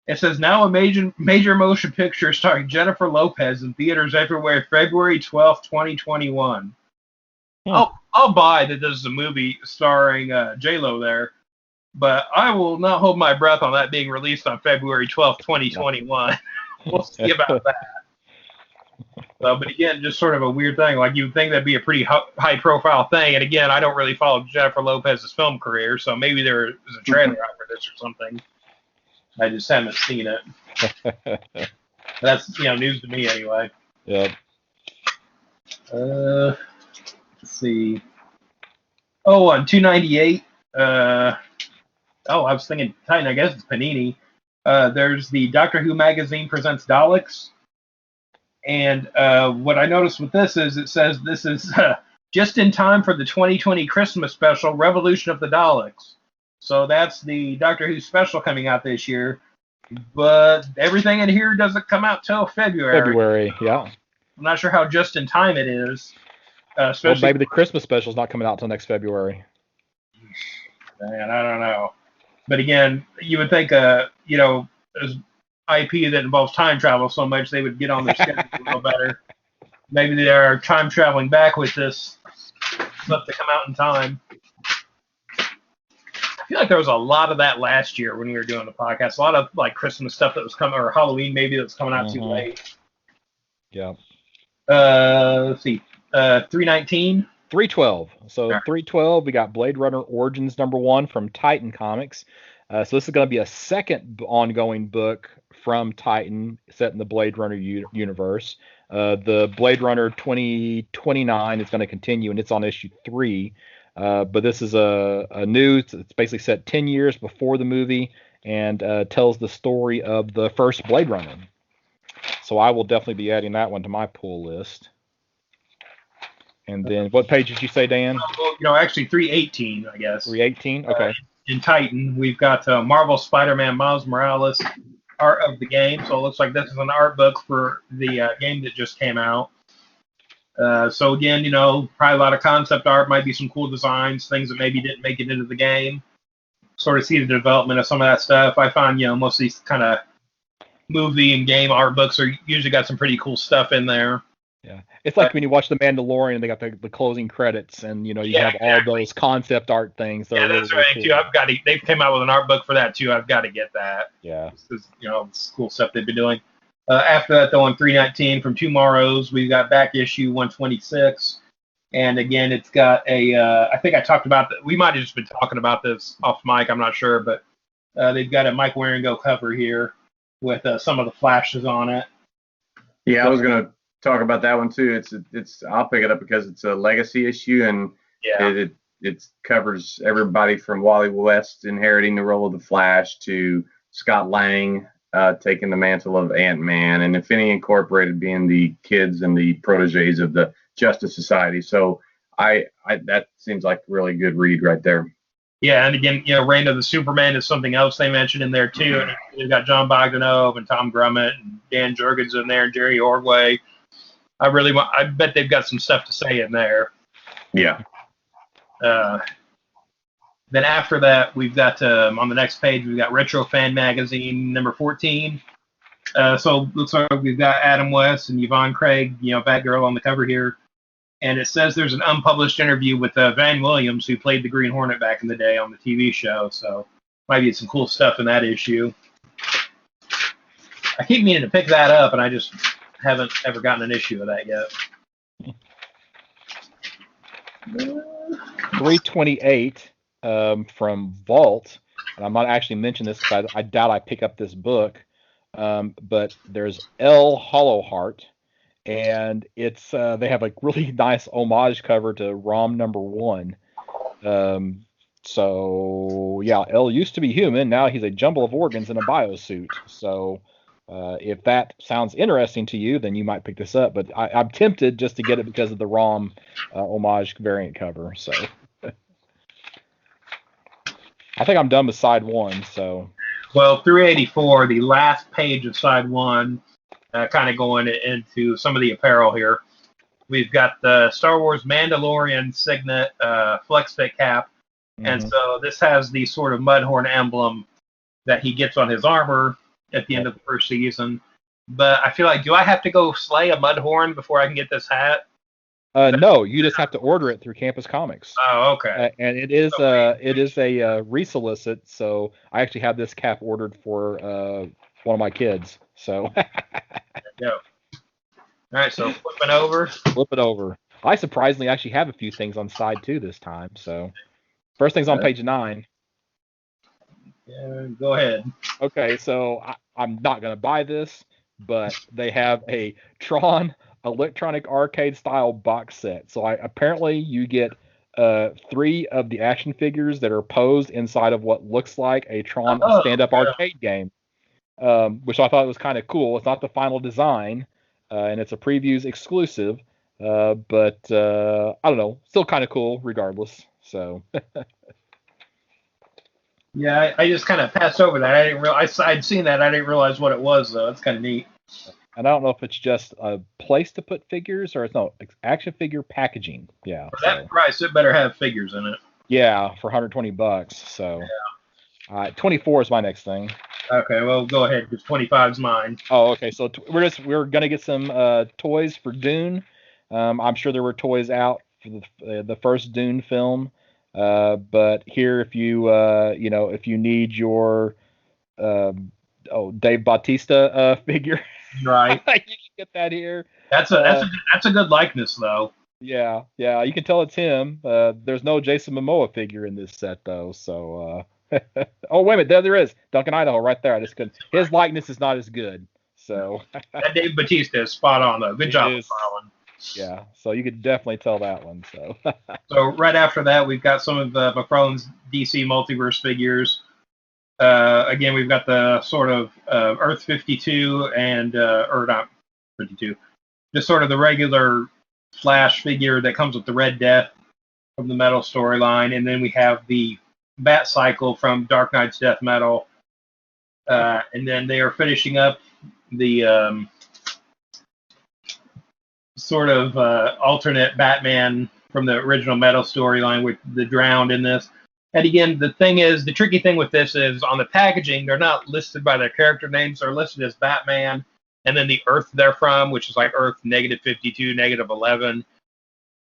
It says now a major motion picture starring Jennifer Lopez in theaters everywhere, February 12th, 2021. I'll buy that this is a movie starring J-Lo there, but I will not hold my breath on that being released on February 12th, 2021. We'll see about that. But again, just sort of a weird thing. Like, you'd think that'd be a pretty high-profile thing. And again, I don't really follow Jennifer Lopez's film career, so maybe there is a trailer out for this or something. I just haven't seen it. That's news to me anyway. Yeah. Let's see. Oh, on 298. I was thinking Titan. I guess it's Panini. There's the Doctor Who magazine presents Daleks. And what I noticed with this is it says this is just in time for the 2020 Christmas special, Revolution of the Daleks. So that's the Doctor Who special coming out this year. But everything in here doesn't come out till February. February, yeah. I'm not sure how just in time it is. Well, maybe the Christmas special is not coming out till next February. Man, I don't know. But again, you would think, there's IP that involves time travel so much, they would get on their schedule a little better. Maybe they are time traveling back with this stuff to come out in time. I feel like there was a lot of that last year when we were doing the podcast. A lot of like Christmas stuff that was coming, or Halloween maybe that was coming out too late. Yeah. Let's see. 319. 312. So 312, we got Blade Runner Origins #1 from Titan Comics. So this is going to be a second ongoing book from Titan set in the Blade Runner universe. The Blade Runner 2029 is going to continue, and it's on issue 3. But this is a new, it's basically set 10 years before the movie and tells the story of the first Blade Runner. So I will definitely be adding that one to my pull list. And then what page did you say, Dan? Actually 318, I guess. 318? Okay. In Titan, we've got Marvel Spider-Man Miles Morales art of the game. So it looks like this is an art book for the game that just came out. So again, probably a lot of concept art, might be some cool designs, things that maybe didn't make it into the game. Sort of see the development of some of that stuff. I find, most of these kind of movie and game art books are usually got some pretty cool stuff in there. Yeah, it's like when you watch The Mandalorian, they got the closing credits, and you Yeah, have all those concept art things. That Yeah, are really, that's really right cool. too. I've got to. They've come out with an art book for that too. I've got to get that. Yeah. This it's cool stuff they've been doing. After that, though, on 319 from Tomorrow's, we've got back issue 126, and again, it's got a. I think I talked about that. We might have just been talking about this off mic. I'm not sure, but they've got a Mike Wieringo cover here with some of the flashes on it. Yeah, I was gonna talk about that one too. It's I'll pick it up because it's a legacy issue, and it covers everybody from Wally West inheriting the role of the Flash to Scott Lang taking the mantle of Ant-Man, and Infinity Incorporated being the kids and the proteges of the Justice Society. So I that seems like a really good read right there. Yeah, and again, Reign of the Superman is something else they mentioned in there too. And you've got John Bogdanove and Tom Grummett and Dan Jurgens in there and Jerry Ordway. I bet they've got some stuff to say in there. Yeah. Then after that, we've got on the next page, we've got Retro Fan Magazine number 14. So looks like we've got Adam West and Yvonne Craig, Batgirl on the cover here. And it says there's an unpublished interview with Van Williams, who played the Green Hornet back in the day on the TV show. So might be some cool stuff in that issue. I keep meaning to pick that up, and I just haven't ever gotten an issue of that yet. 328 from Vault, and I might actually mention this because I doubt I pick up this book, but there's L Hollowheart, and it's they have a really nice homage cover to ROM number 1. So yeah, L used to be human, now he's a jumble of organs in a biosuit. So if that sounds interesting to you, then you might pick this up. But I'm tempted just to get it because of the ROM homage variant cover. So I think I'm done with side 1. So well, 384, the last page of side 1, kind of going into some of the apparel here. We've got the Star Wars Mandalorian signet flex fit cap, and so this has the sort of Mudhorn emblem that he gets on his armor at the end of the first season. But I feel like, do I have to go slay a Mudhorn before I can get this hat? No, you just have to order it through Campus Comics. Oh, okay. And it is a resolicit, so I actually have this cap ordered for one of my kids. So there you go. All right, so flipping over. Flip it over. I surprisingly actually have a few things on side 2 this time. So first thing's on page 9. Yeah, go ahead. Okay, so I'm not going to buy this, but they have a Tron Electronic Arcade style box set. So apparently you get 3 of the action figures that are posed inside of what looks like a Tron stand-up arcade game, which I thought was kind of cool. It's not the final design, and it's a previews exclusive, but I don't know, still kind of cool regardless. So yeah, I just kind of passed over that. I didn't realize I'd seen that. I didn't realize what it was though. It's kind of neat. And I don't know if it's just a place to put figures or it's action figure packaging. Yeah. For that price, it better have figures in it. Yeah, for $120. So. Yeah. 24 is my next thing. Okay, well go ahead because 25 is mine. Oh, okay. So we're gonna get some toys for Dune. I'm sure there were toys out for the first Dune film, but here if you if you need your Dave Bautista figure, right, you can get that here. That's a good likeness though. Yeah, you can tell it's him. There's no Jason Momoa figure in this set though, so. Oh wait a minute, there is Duncan Idaho right there. I just couldn't. His likeness is not as good. So that Dave Bautista is spot on though. Good job, Farland. Yeah, so you could definitely tell that one. So so right after that, we've got some of McFarlane's DC Multiverse figures. Again, we've got the sort of Earth 52 and or not 52, just sort of the regular Flash figure that comes with the Red Death from the Metal storyline, and then we have the Bat Cycle from Dark Knight's Death Metal, and then they are finishing up the sort of alternate Batman from the original Metal storyline with the Drowned in this. And again, the tricky thing with this is on the packaging, they're not listed by their character names. They're listed as Batman and then the Earth they're from, which is like Earth -52, -11.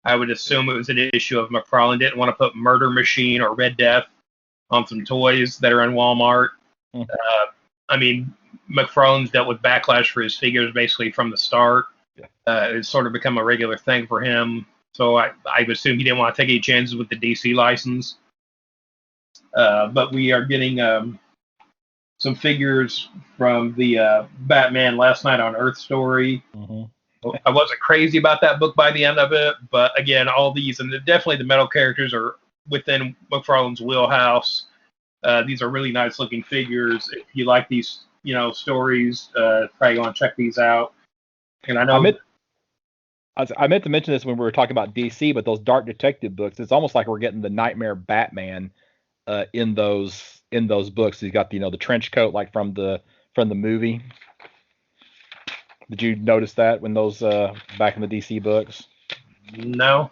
I would assume it was an issue of McFarlane didn't want to put Murder Machine or Red Death on some toys that are in Walmart. I mean, McFarlane's dealt with backlash for his figures basically from the start. It's sort of become a regular thing for him. So I would assume he didn't want to take any chances with the DC license. But we are getting some figures from the Batman Last Night on Earth story. I wasn't crazy about that book by the end of it, but again, all these, and definitely the metal characters are within McFarlane's wheelhouse. These are really nice looking figures. If you like these, stories, probably want to check these out. And I know I meant to mention this when we were talking about DC, but those Dark Detective books, it's almost like we're getting the Nightmare Batman in those books. He's got the trench coat like from the movie. Did you notice that when those back in the DC books? No.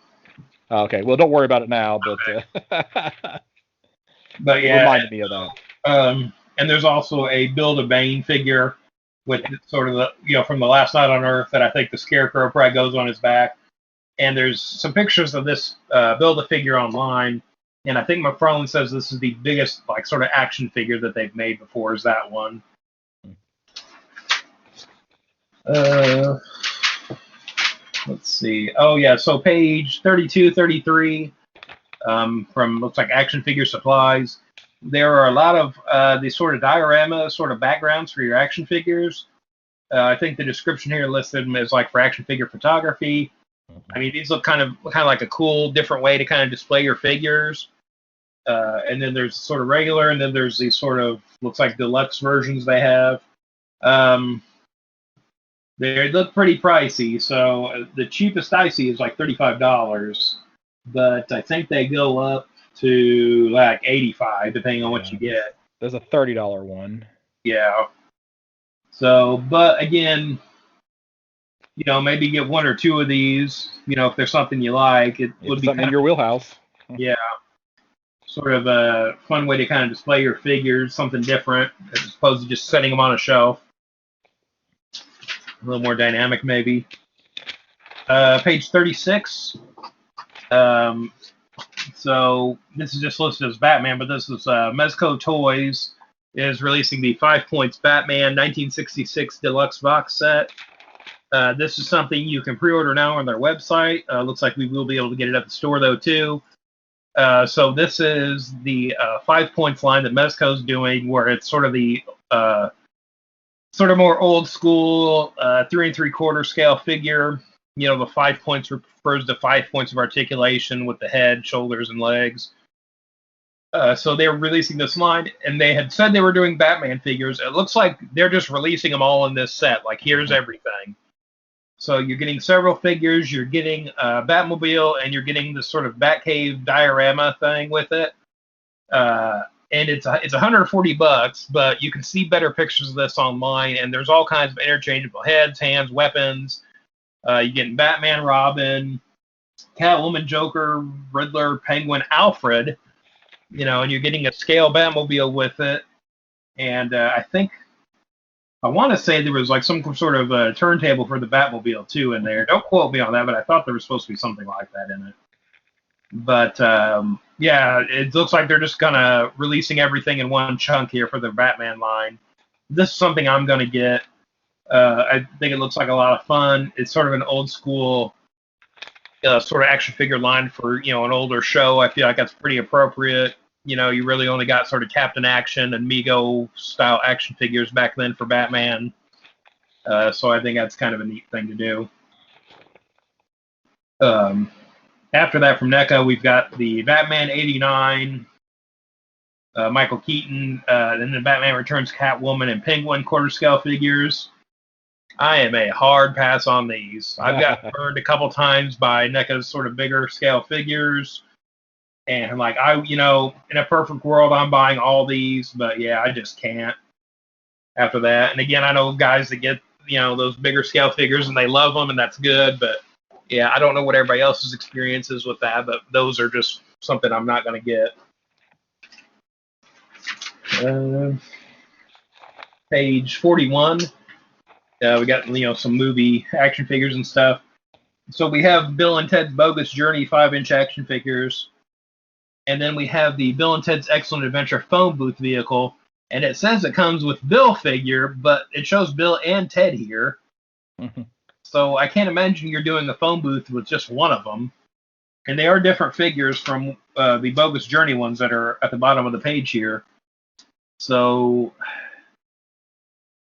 Okay, well, don't worry about it now, but but yeah, it reminded me of that. And there's also a Build-A-Bane figure with sort of the from the Last Night on Earth that I think the Scarecrow probably goes on his back. And there's some pictures of this Build-A-Figure online, and I think McFarlane says this is the biggest like sort of action figure that they've made before. Is that one? Let's see. Oh yeah, so page 32, 33 from looks like Action Figure Supplies. There are a lot of these sort of diorama sort of backgrounds for your action figures. I think the description here listed them as like for action figure photography. I mean, these look kind of like a cool, different way to kind of display your figures. And then there's sort of regular, and then there's these sort of looks like deluxe versions they have. They look pretty pricey, so the cheapest I see is like $35, but I think they go up to like $85 depending on what you get. There's a $30 one. Yeah. So, but again, maybe get one or two of these. If there's something you like, it would be something in your wheelhouse. Yeah. Sort of a fun way to kind of display your figures, something different as opposed to just setting them on a shelf. A little more dynamic, maybe. Page 36. So this is just listed as Batman, but this is Mezco Toys is releasing the 5 Points Batman 1966 Deluxe Box Set. This is something you can pre-order now on their website. Looks like we will be able to get it at the store, though, too. So this is the 5 Points line that Mezco's doing, where it's sort of the sort of more old school 3 3/4 scale figure. The 5 points refers to 5 points of articulation with the head, shoulders, and legs. So they were releasing this line, and they had said they were doing Batman figures. It looks like they're just releasing them all in this set. Like, here's everything. So you're getting several figures. You're getting Batmobile, and you're getting this sort of Batcave diorama thing with it. And it's $140, but you can see better pictures of this online, and there's all kinds of interchangeable heads, hands, weapons. You're getting Batman, Robin, Catwoman, Joker, Riddler, Penguin, Alfred, and you're getting a scale Batmobile with it. And I want to say there was like some sort of turntable for the Batmobile too in there. Don't quote me on that, but I thought there was supposed to be something like that in it. But yeah, it looks like they're just kind of releasing everything in one chunk here for the Batman line. This is something I'm going to get. I think it looks like a lot of fun. It's sort of an old school sort of action figure line for, an older show. I feel like that's pretty appropriate. You really only got sort of Captain Action and Mego style action figures back then for Batman. So I think that's kind of a neat thing to do. After that, from NECA, we've got the Batman 89, Michael Keaton, and then Batman Returns Catwoman and Penguin quarter scale figures. I am a hard pass on these. I've got burned a couple times by NECA's sort of bigger scale figures. And I'm like, in a perfect world, I'm buying all these, but yeah, I just can't after that. And again, I know guys that get, those bigger scale figures and they love them, and that's good, but yeah, I don't know what everybody else's experience is with that, but those are just something I'm not going to get. Page 41. We got some movie action figures and stuff. So we have Bill and Ted's Bogus Journey 5-inch action figures, and then we have the Bill and Ted's Excellent Adventure phone booth vehicle, and it says it comes with Bill figure, but it shows Bill and Ted here. Mm-hmm. So I can't imagine you're doing the phone booth with just one of them. And they are different figures from the Bogus Journey ones that are at the bottom of the page here. So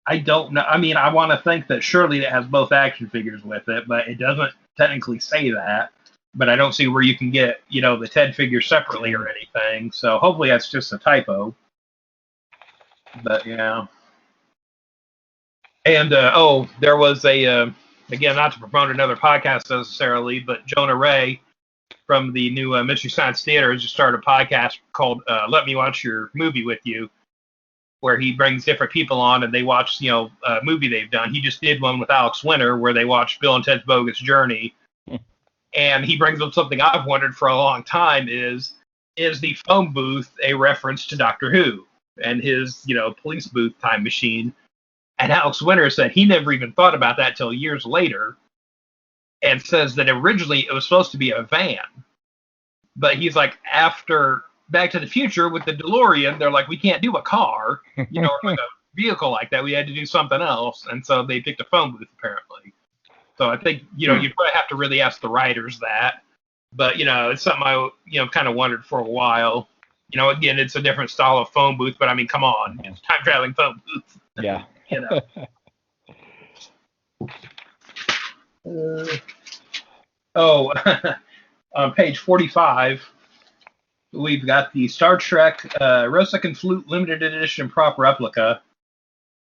I don't know. I mean, I want to think that surely it has both action figures with it, but it doesn't technically say that. But I don't see where you can get, the Ted figure separately or anything. So hopefully that's just a typo. But yeah. And there was a again, not to promote another podcast necessarily, but Jonah Ray from the new Mystery Science Theater has just started a podcast called "Let Me Watch Your Movie with You," where he brings different people on and they watch, a movie they've done. He just did one with Alex Winter where they watched Bill and Ted's Bogus Journey. And he brings up something I've wondered for a long time is the phone booth a reference to Doctor Who and his, police booth time machine? And Alex Winter said he never even thought about that till years later and says that originally it was supposed to be a van. But he's like, after Back to the Future with the DeLorean, they're like, we can't do a car, or like a vehicle like that. We had to do something else. And so they picked a phone booth, apparently. So I think, you'd probably have to really ask the writers that. But, it's something I, kind of wondered for a while. Again, it's a different style of phone booth, but I mean, come on. It's time-traveling phone booth. Yeah. On page 45, we've got the Star Trek Rosek and Flute limited edition prop replica.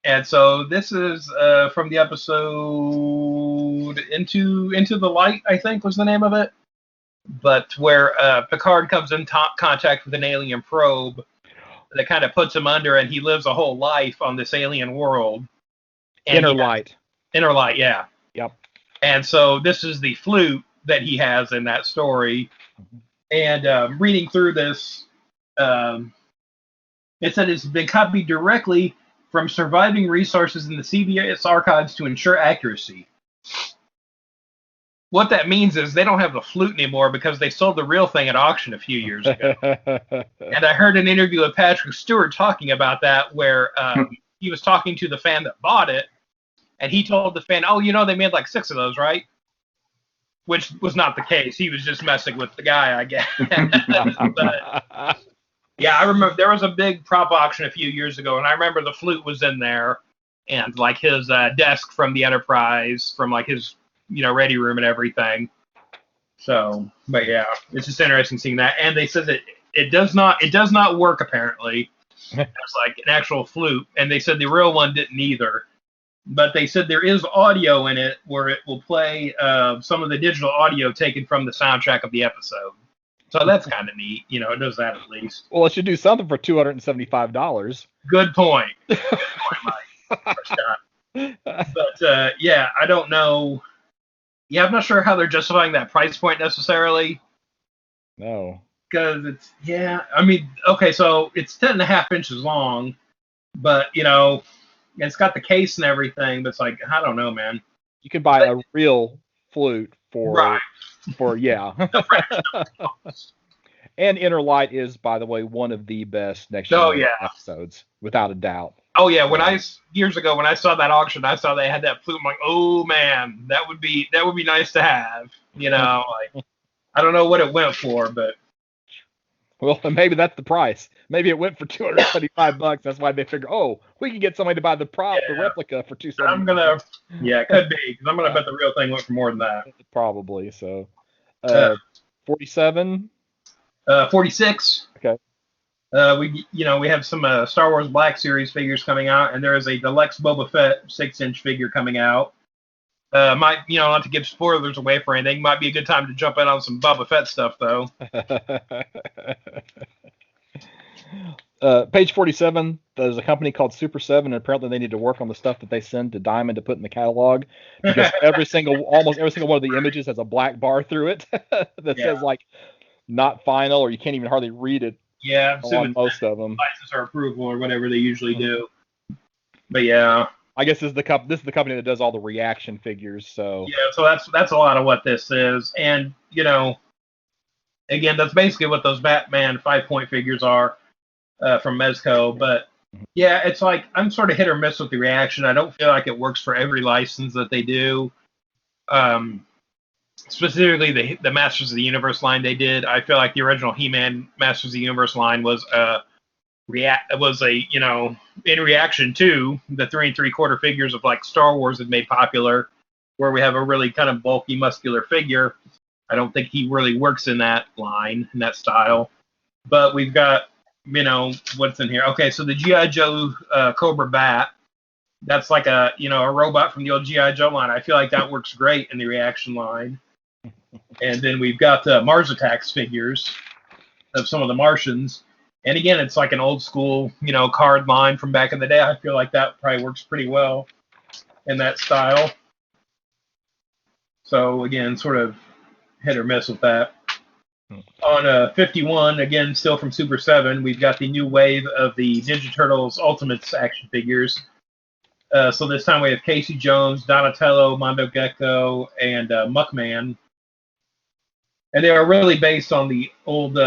And so this is from the episode Into the Light, I think was the name of it. But where Picard comes in contact with an alien probe that kind of puts him under, and he lives a whole life on this alien world. Inner Light, yeah. Yep. And so this is the flute that he has in that story. And reading through this, it said it's been copied directly from surviving resources in the CBS archives to ensure accuracy. What that means is they don't have the flute anymore because they sold the real thing at auction a few years ago. And I heard an interview with Patrick Stewart talking about that where he was talking to the fan that bought it, and he told the fan, they made like 6 of those, right? Which was not the case. He was just messing with the guy, I guess. But, yeah, I remember there was a big prop auction a few years ago, and I remember the flute was in there, and like his desk from the Enterprise, from like his ready room and everything. So, but yeah, it's just interesting seeing that. And they said that it does not work apparently. It's like an actual flute, and they said the real one didn't either. But they said there is audio in it where it will play some of the digital audio taken from the soundtrack of the episode. So that's kind of neat. It does that at least. Well, it should do something for $275. Good point. Good point, Mike. But yeah, I don't know. Yeah, I'm not sure how they're justifying that price point necessarily. No. Because okay, so it's 10.5 inches long, but it's got the case and everything. But it's like, I don't know, man. You can buy a real flute for yeah. And Inner Light is, by the way, one of the best Next Generation episodes, without a doubt. Oh yeah, years ago when I saw that auction, I saw they had that flute. I'm like, oh man, that would be nice to have. Like I don't know what it went for, but well, maybe that's the price. Maybe it went for $275. That's why they figure, we can get somebody to buy the replica for $275. It could be, because I'm gonna bet the real thing went for more than that. Probably so. 47. 46. Okay. We have some Star Wars Black Series figures coming out, and there is a deluxe Boba Fett 6-inch figure coming out. Not to give spoilers away for anything, might be a good time to jump in on some Boba Fett stuff though. Page 47, there's a company called Super 7, and apparently they need to work on the stuff that they send to Diamond to put in the catalog, because almost every single one of the images has a black bar through it that says like not final, or you can't even hardly read it. Yeah, on most of them. License or approval or whatever they usually do. But yeah, I guess this is the company that does all the reaction figures. So Yeah, so that's a lot of what this is, and again, that's basically what those Batman 5-point figures are from Mezco. But yeah, it's like I'm sort of hit or miss with the reaction. I don't feel like it works for every license that they do. Specifically, the Masters of the Universe line they did. I feel like the original He-Man Masters of the Universe line was in reaction to the 3 3/4 figures of like Star Wars had made popular, where we have a really kind of bulky, muscular figure. I don't think he really works in that line, in that style. But we've got, what's in here? Okay, so the G.I. Joe Cobra Bat, that's like a robot from the old G.I. Joe line. I feel like that works great in the reaction line. And then we've got Mars Attacks figures of some of the Martians. And again, it's like an old school, card line from back in the day. I feel like that probably works pretty well in that style. So again, sort of hit or miss with that. On 51, again, still from Super 7, we've got the new wave of the Ninja Turtles Ultimates action figures. So this time we have Casey Jones, Donatello, Mondo Gecko, and Muckman. And they are really based on the old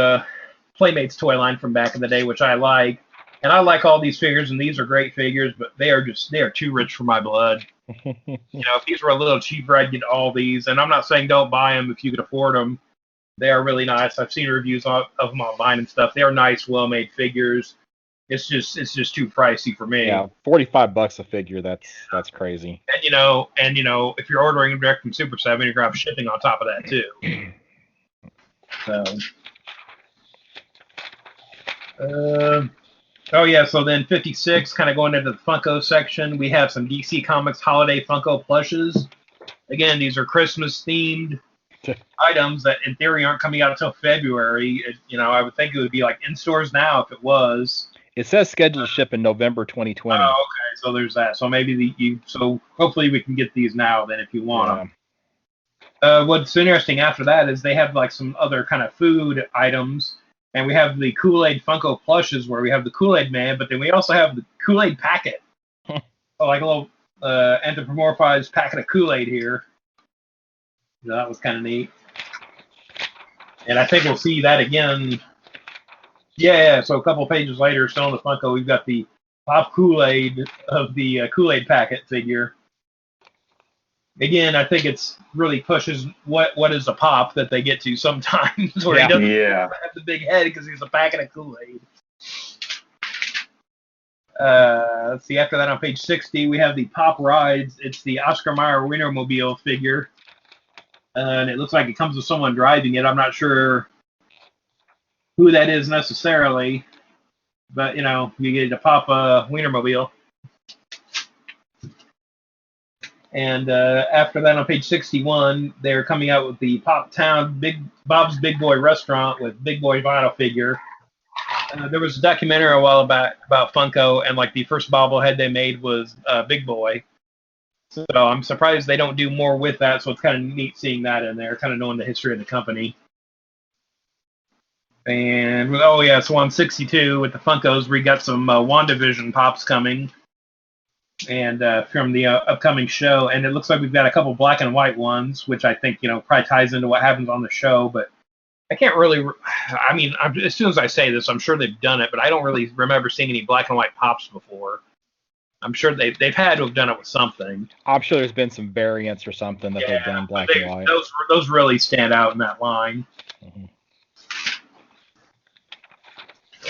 Playmates toy line from back in the day, which I like. And I like all these figures, and these are great figures, but they are too rich for my blood. If these were a little cheaper, I'd get all these. And I'm not saying don't buy them if you could afford them. They are really nice. I've seen reviews of them online and stuff. They are nice, well-made figures. It's just too pricey for me. Yeah, $45 a figure. That's crazy. And if you're ordering them direct from Super 7, you're gonna have shipping on top of that too. So, so then 56, kind of going into the Funko section, we have some DC Comics holiday Funko plushes. Again, these are Christmas-themed items that, in theory, aren't coming out until February. I would think it would be like in stores now if it was. It says scheduled to ship in November 2020. Oh, okay. So there's that. So maybe so hopefully we can get these now then if you want them. What's interesting after that is they have like some other kind of food items. And we have the Kool-Aid Funko plushes where we have the Kool-Aid Man, but then we also have the Kool-Aid packet. So like a little anthropomorphized packet of Kool-Aid here. So that was kind of neat. And I think we'll see that again. Yeah, so a couple pages later, still in the Funko, we've got the Pop Kool-Aid of the Kool-Aid packet figure. Again, I think it's really pushes what is a pop that they get to sometimes, where he doesn't have the big head because he's a packet of Kool-Aid. Let's see, after that on page 60, we have the Pop Rides. It's the Oscar Mayer Wienermobile figure. And it looks like it comes with someone driving it. I'm not sure who that is necessarily, but, you get to pop a Wienermobile. And after that, on page 61, they're coming out with the Pop Town Bob's Big Boy Restaurant with Big Boy vinyl figure. There was a documentary a while back about Funko, and like the first bobblehead they made was Big Boy. So I'm surprised they don't do more with that. So it's kind of neat seeing that in there, kind of knowing the history of the company. And so on 62 with the Funkos, we got some WandaVision pops coming. And from the upcoming show, and it looks like we've got a couple black and white ones, which I think probably ties into what happens on the show. But I can't really. As soon as I say this, I'm sure they've done it, but I don't really remember seeing any black and white pops before. I'm sure they've had to have done it with something. I'm sure there's been some variants or something that they've done black and white. Those really stand out in that line.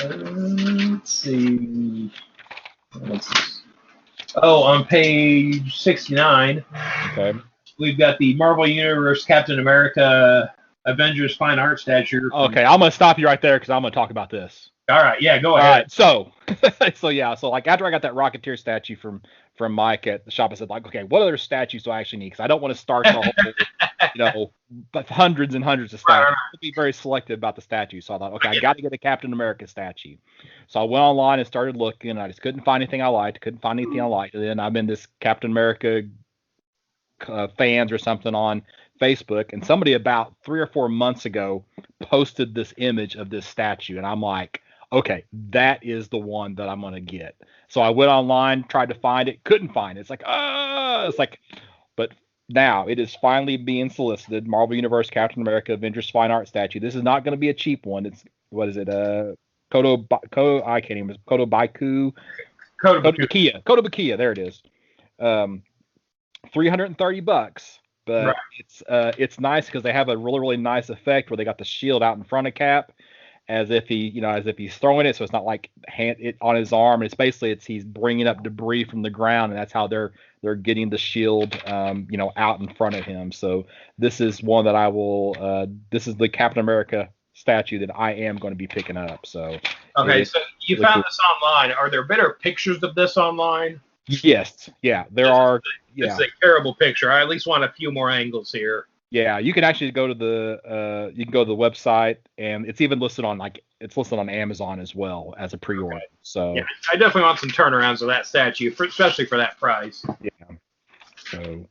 Let's see. On page 69, we've got the Marvel Universe Captain America Avengers Fine Art statue. Okay, I'm going to stop you right there because I'm going to talk about this. All right, yeah, go ahead. All right, so like after I got that Rocketeer statue from Mike at the shop, I said, like, okay, what other statues do I actually need? Because I don't want to start the whole, but hundreds and hundreds of statues. I'd be very selective about the statues. So I thought, okay, I got to get a Captain America statue. So I went online and started looking, and I just couldn't find anything I liked. And then I'm in this Captain America fans or something on Facebook, and somebody about 3 or 4 months ago posted this image of this statue, and I'm like, okay, that is the one that I'm gonna get. So I went online, tried to find it, couldn't find it. It's like, but now it is finally being solicited. Marvel Universe Captain America Avengers Fine Art statue. This is not going to be a cheap one. It's what is it? Koto I can't even. Koto Baiku. Koto Bakia. There it is. 330 bucks. But right. It's nice because they have a really, really nice effect where they got the shield out in front of Cap, as if he's throwing it, so it's not like it on his arm. It's basically he's bringing up debris from the ground, and that's how they're getting the shield, out in front of him. So this is one that I will. This is the Captain America statue that I am going to be picking up. So okay, so you found this online. Are there better pictures of this online? Yes, yeah, there are. It's a terrible picture. I at least want a few more angles here. Yeah, you can actually go to the website, and it's even listed on Amazon as well as a pre-order. Okay. So yeah, I definitely want some turnarounds of that statue, especially for that price. Yeah. So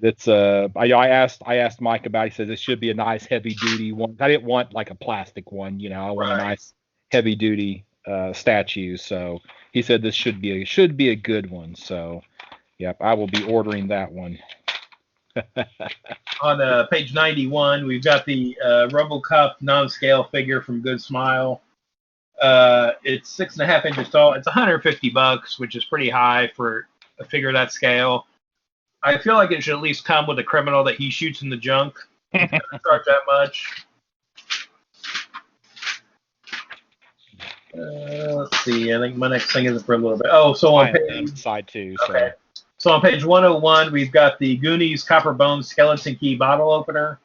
it's I asked Mike about it. He says it should be a nice heavy duty one. I didn't want like a plastic one, I want a nice heavy duty statue. So he said this should be a good one. So yep, I will be ordering that one. On page 91, we've got the RoboCop non-scale figure from Good Smile. It's 6.5 inches tall. It's $150, which is pretty high for a figure that scale. I feel like it should at least come with a criminal that he shoots in the junk. He's gonna charge that much. Let's see. I think my next thing is for a little bit. Oh, so on page side 2. Okay. So on page 101, we've got the Goonies Copper Bones Skeleton Key bottle opener.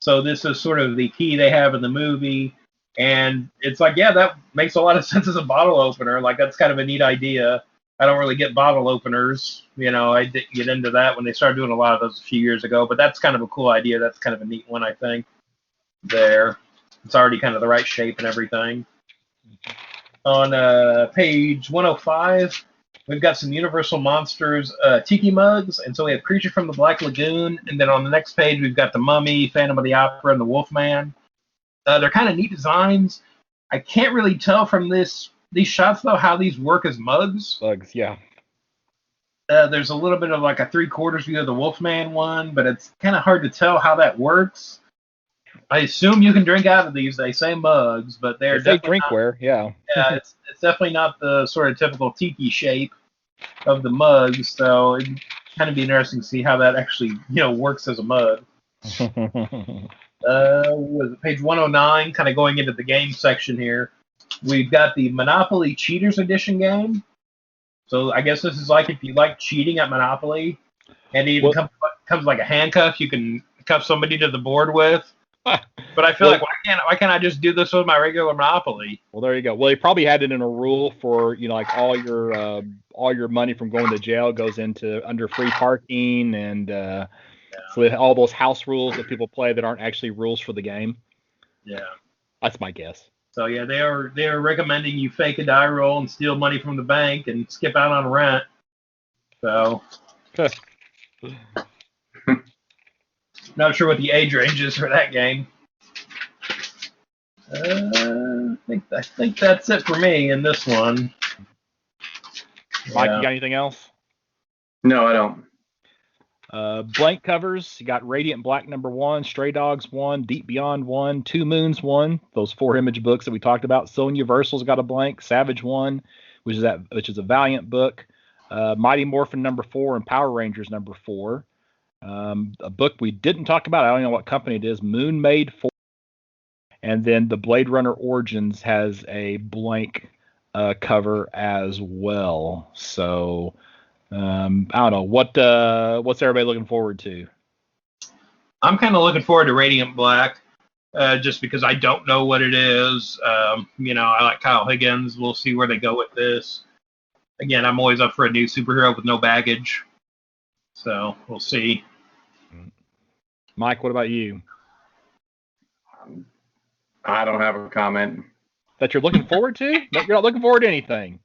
So this is sort of the key they have in the movie. And it's like, yeah, that makes a lot of sense as a bottle opener. Like, that's kind of a neat idea. I don't really get bottle openers. I didn't get into that when they started doing a lot of those a few years ago. But that's kind of a cool idea. That's kind of a neat one, I think. There. It's already kind of the right shape and everything. On page 105, we've got some Universal Monsters tiki mugs, and so we have Creature from the Black Lagoon, and then on the next page we've got the Mummy, Phantom of the Opera, and the Wolfman. They're kind of neat designs. I can't really tell from these shots though how these work as mugs. Mugs, yeah. There's a little bit of like a 3/4 view of the Wolfman one, but it's kind of hard to tell how that works. I assume you can drink out of these. They say mugs, but they're definitely drinkware. Yeah. Yeah, it's definitely not the sort of typical tiki shape of the mug. So it'd kind of be interesting to see how that actually, works as a mug. Was it page 109? Kind of going into the game section here. We've got the Monopoly Cheaters Edition game. So I guess this is like if you like cheating at Monopoly, and it even comes like a handcuff you can cuff somebody to the board with. But I feel like why can't I just do this with my regular Monopoly? Well, there you go. Well, they probably had it in a rule for like all your money from going to jail goes into under free parking, and so all those house rules that people play that aren't actually rules for the game. Yeah, that's my guess. So yeah, they are recommending you fake a die roll and steal money from the bank and skip out on rent. So. Not sure what the age range is for that game. I think that's it for me in this one. Mike, you got anything else? No, I don't. Blank covers. You got Radiant Black #1, Stray Dogs 1, Deep Beyond 1, Two Moons 1. Those 4 image books that we talked about. So Universal's got a blank. Savage 1, which is a Valiant book. Mighty Morphin #4 and Power Rangers #4. A book we didn't talk about. I don't know what company it is. Moon Maid 4. And then the Blade Runner Origins has a blank cover as well. So I don't know what's everybody looking forward to. I'm kind of looking forward to Radiant Black, just because I don't know what it is. I like Kyle Higgins. We'll see where they go with this. Again, I'm always up for a new superhero with no baggage. So we'll see. Mike, what about you? I don't have a comment. That you're looking forward to? You're not looking forward to anything.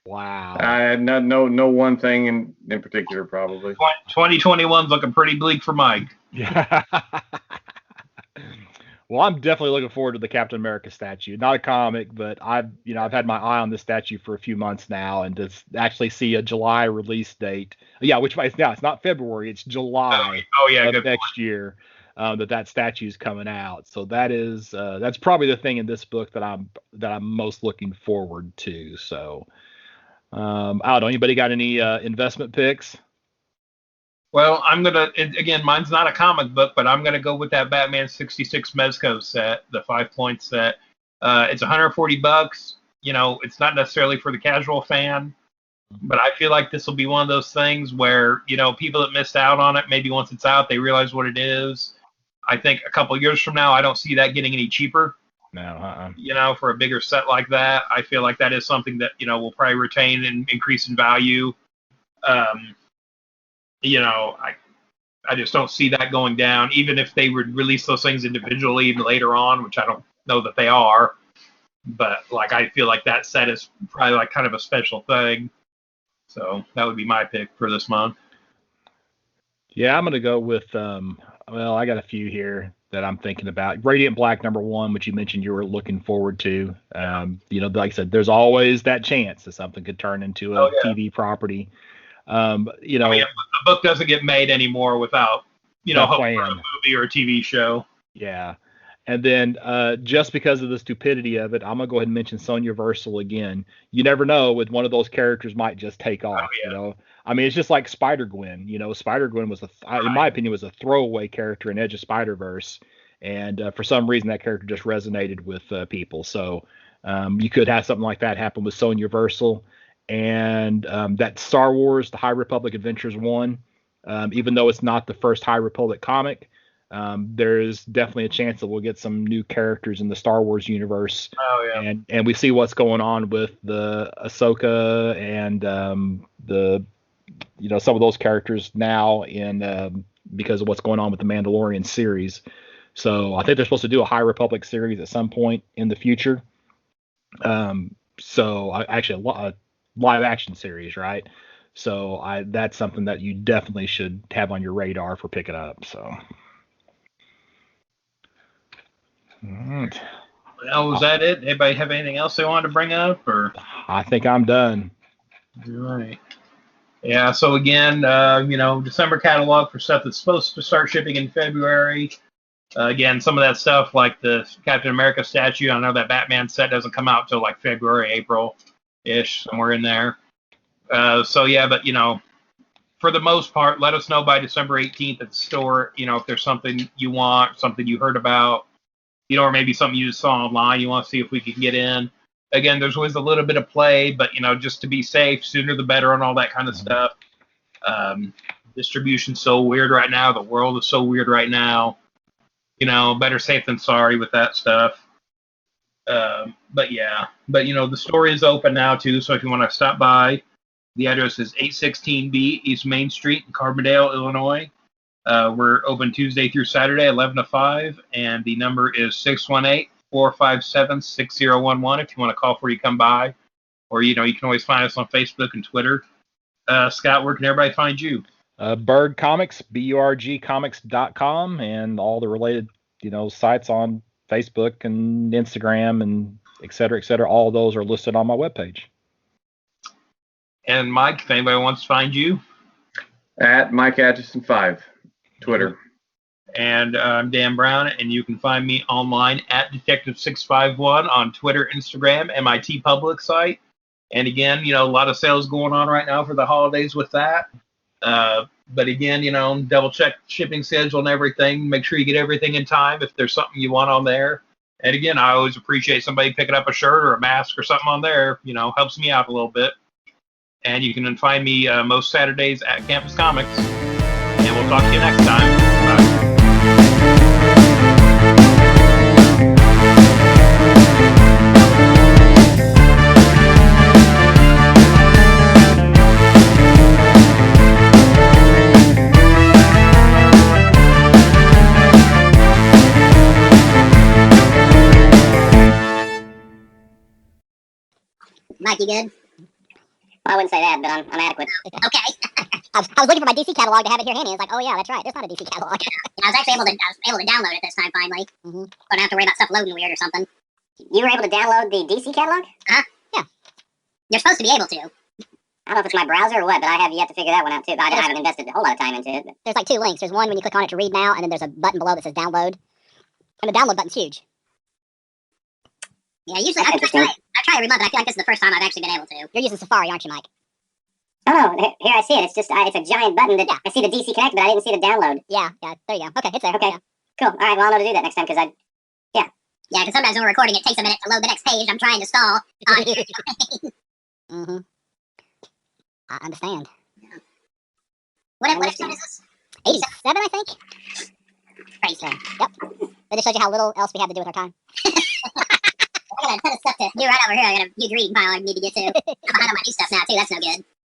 Wow. No one thing in particular, probably. 2021's looking pretty bleak for Mike. Yeah. Well, I'm definitely looking forward to the Captain America statue. Not a comic, but I've had my eye on this statue for a few months now, and to actually see a July release date. Yeah, which it's now it's not February, it's July Oh yeah, of good next year that statue's coming out. So that's probably the thing in this book that I'm most looking forward to. So I don't know. Anybody got any investment picks? Well, again, mine's not a comic book, but I'm gonna go with that Batman 66 Mezco set, the 5-point set. It's $140. It's not necessarily for the casual fan, but I feel like this will be one of those things where, people that missed out on it, maybe once it's out, they realize what it is. I think a couple of years from now, I don't see that getting any cheaper. No. For a bigger set like that, I feel like that is something that, will probably retain and increase in value. I just don't see that going down, even if they would release those things individually later on, which I don't know that they are. But I feel like that set is probably kind of a special thing. So that would be my pick for this month. Yeah, I'm gonna go with I got a few here that I'm thinking about. Radiant Black #1, which you mentioned you were looking forward to. Like I said, there's always that chance that something could turn into a TV property. A book doesn't get made anymore without, hope for a movie or a TV show. Yeah. And then just because of the stupidity of it, I'm going to go ahead and mention Sonya Versal again. You never know, with one of those characters might just take off, it's just like Spider-Gwen. Spider-Gwen was, in my opinion, was a throwaway character in Edge of Spider-Verse. And for some reason, that character just resonated with people. So you could have something like that happen with Sonya Versal. And that Star Wars, the High Republic Adventures 1, even though it's not the first High Republic comic, there's definitely a chance that we'll get some new characters in the Star Wars universe. Oh, yeah. And we see what's going on with the Ahsoka and some of those characters now because of what's going on with the Mandalorian series. So I think they're supposed to do a High Republic series at some point in the future. Actually a live action series, right? So that's something that you definitely should have on your radar for picking up. So. Right. Well, was that it? Anybody have anything else they wanted to bring up, or? I think I'm done. All right. Yeah. So again, December catalog for stuff that's supposed to start shipping in February. Again, some of that stuff like the Captain America statue. I know that Batman set doesn't come out till February, April-ish, somewhere in there. But for the most part, let us know by December 18th at the store. If there's something you want, something you heard about. Or maybe something you just saw online, you want to see if we can get in. Again, there's always a little bit of play, but, just to be safe, sooner the better and all that kind of stuff. Distribution's so weird right now. The world is so weird right now. Better safe than sorry with that stuff. The store is open now, too, so if you want to stop by, the address is 816B East Main Street in Carbondale, Illinois. We're open Tuesday through Saturday, 11 to 5, and the number is 618-457-6011 if you want to call before you come by. Or, you can always find us on Facebook and Twitter. Scott, where can everybody find you? Burg Comics, burgcomics.com, and all the related, sites on Facebook and Instagram and et cetera, all of those are listed on my webpage. And Mike, if anybody wants to find you? At Mike Atchison 5. Twitter. And I'm Dan Brown, and you can find me online at Detective651 on Twitter, Instagram, and my TeePublic site. And again, a lot of sales going on right now for the holidays with that. But again, double check shipping schedule and everything. Make sure you get everything in time if there's something you want on there. And again, I always appreciate somebody picking up a shirt or a mask or something on there. Helps me out a little bit. And you can find me most Saturdays at Campus Comics. And we'll talk to you next time. Bye. Mike, you good? Well, I wouldn't say that, but I'm adequate. Okay. I was looking for my DC catalog to have it here handy. It's like, oh yeah, that's right. There's not a DC catalog. I was actually able to download it this time finally. Mm-hmm. So I don't have to worry about stuff loading weird or something. You were able to download the DC catalog? Yeah. You're supposed to be able to. I don't know if it's my browser or what, but I have yet to figure that one out too. I haven't invested a whole lot of time into it. But. There's like 2 links. There's one when you click on it to read now, and then there's a button below that says download. And the download button's huge. Yeah, usually I try every month, and I feel like this is the first time I've actually been able to. You're using Safari, aren't you, Mike? Oh no, here I see it. It's just it's a giant button that I see the DC Connect, but I didn't see the download. Yeah, there you go. Okay, it's there. Okay, yeah. Cool. All right, well I'll know to do that next time because Yeah, because sometimes when we're recording, it takes a minute to load the next page. I'm trying to stall. Mm-hmm. I understand. What episode is this? 87, I think. Crazy. Yep. That just shows you how little else we have to do with our time. I got a ton of stuff to do right over here. I got a huge reading pile I need to get to. I'm behind on my new stuff now too. That's no good.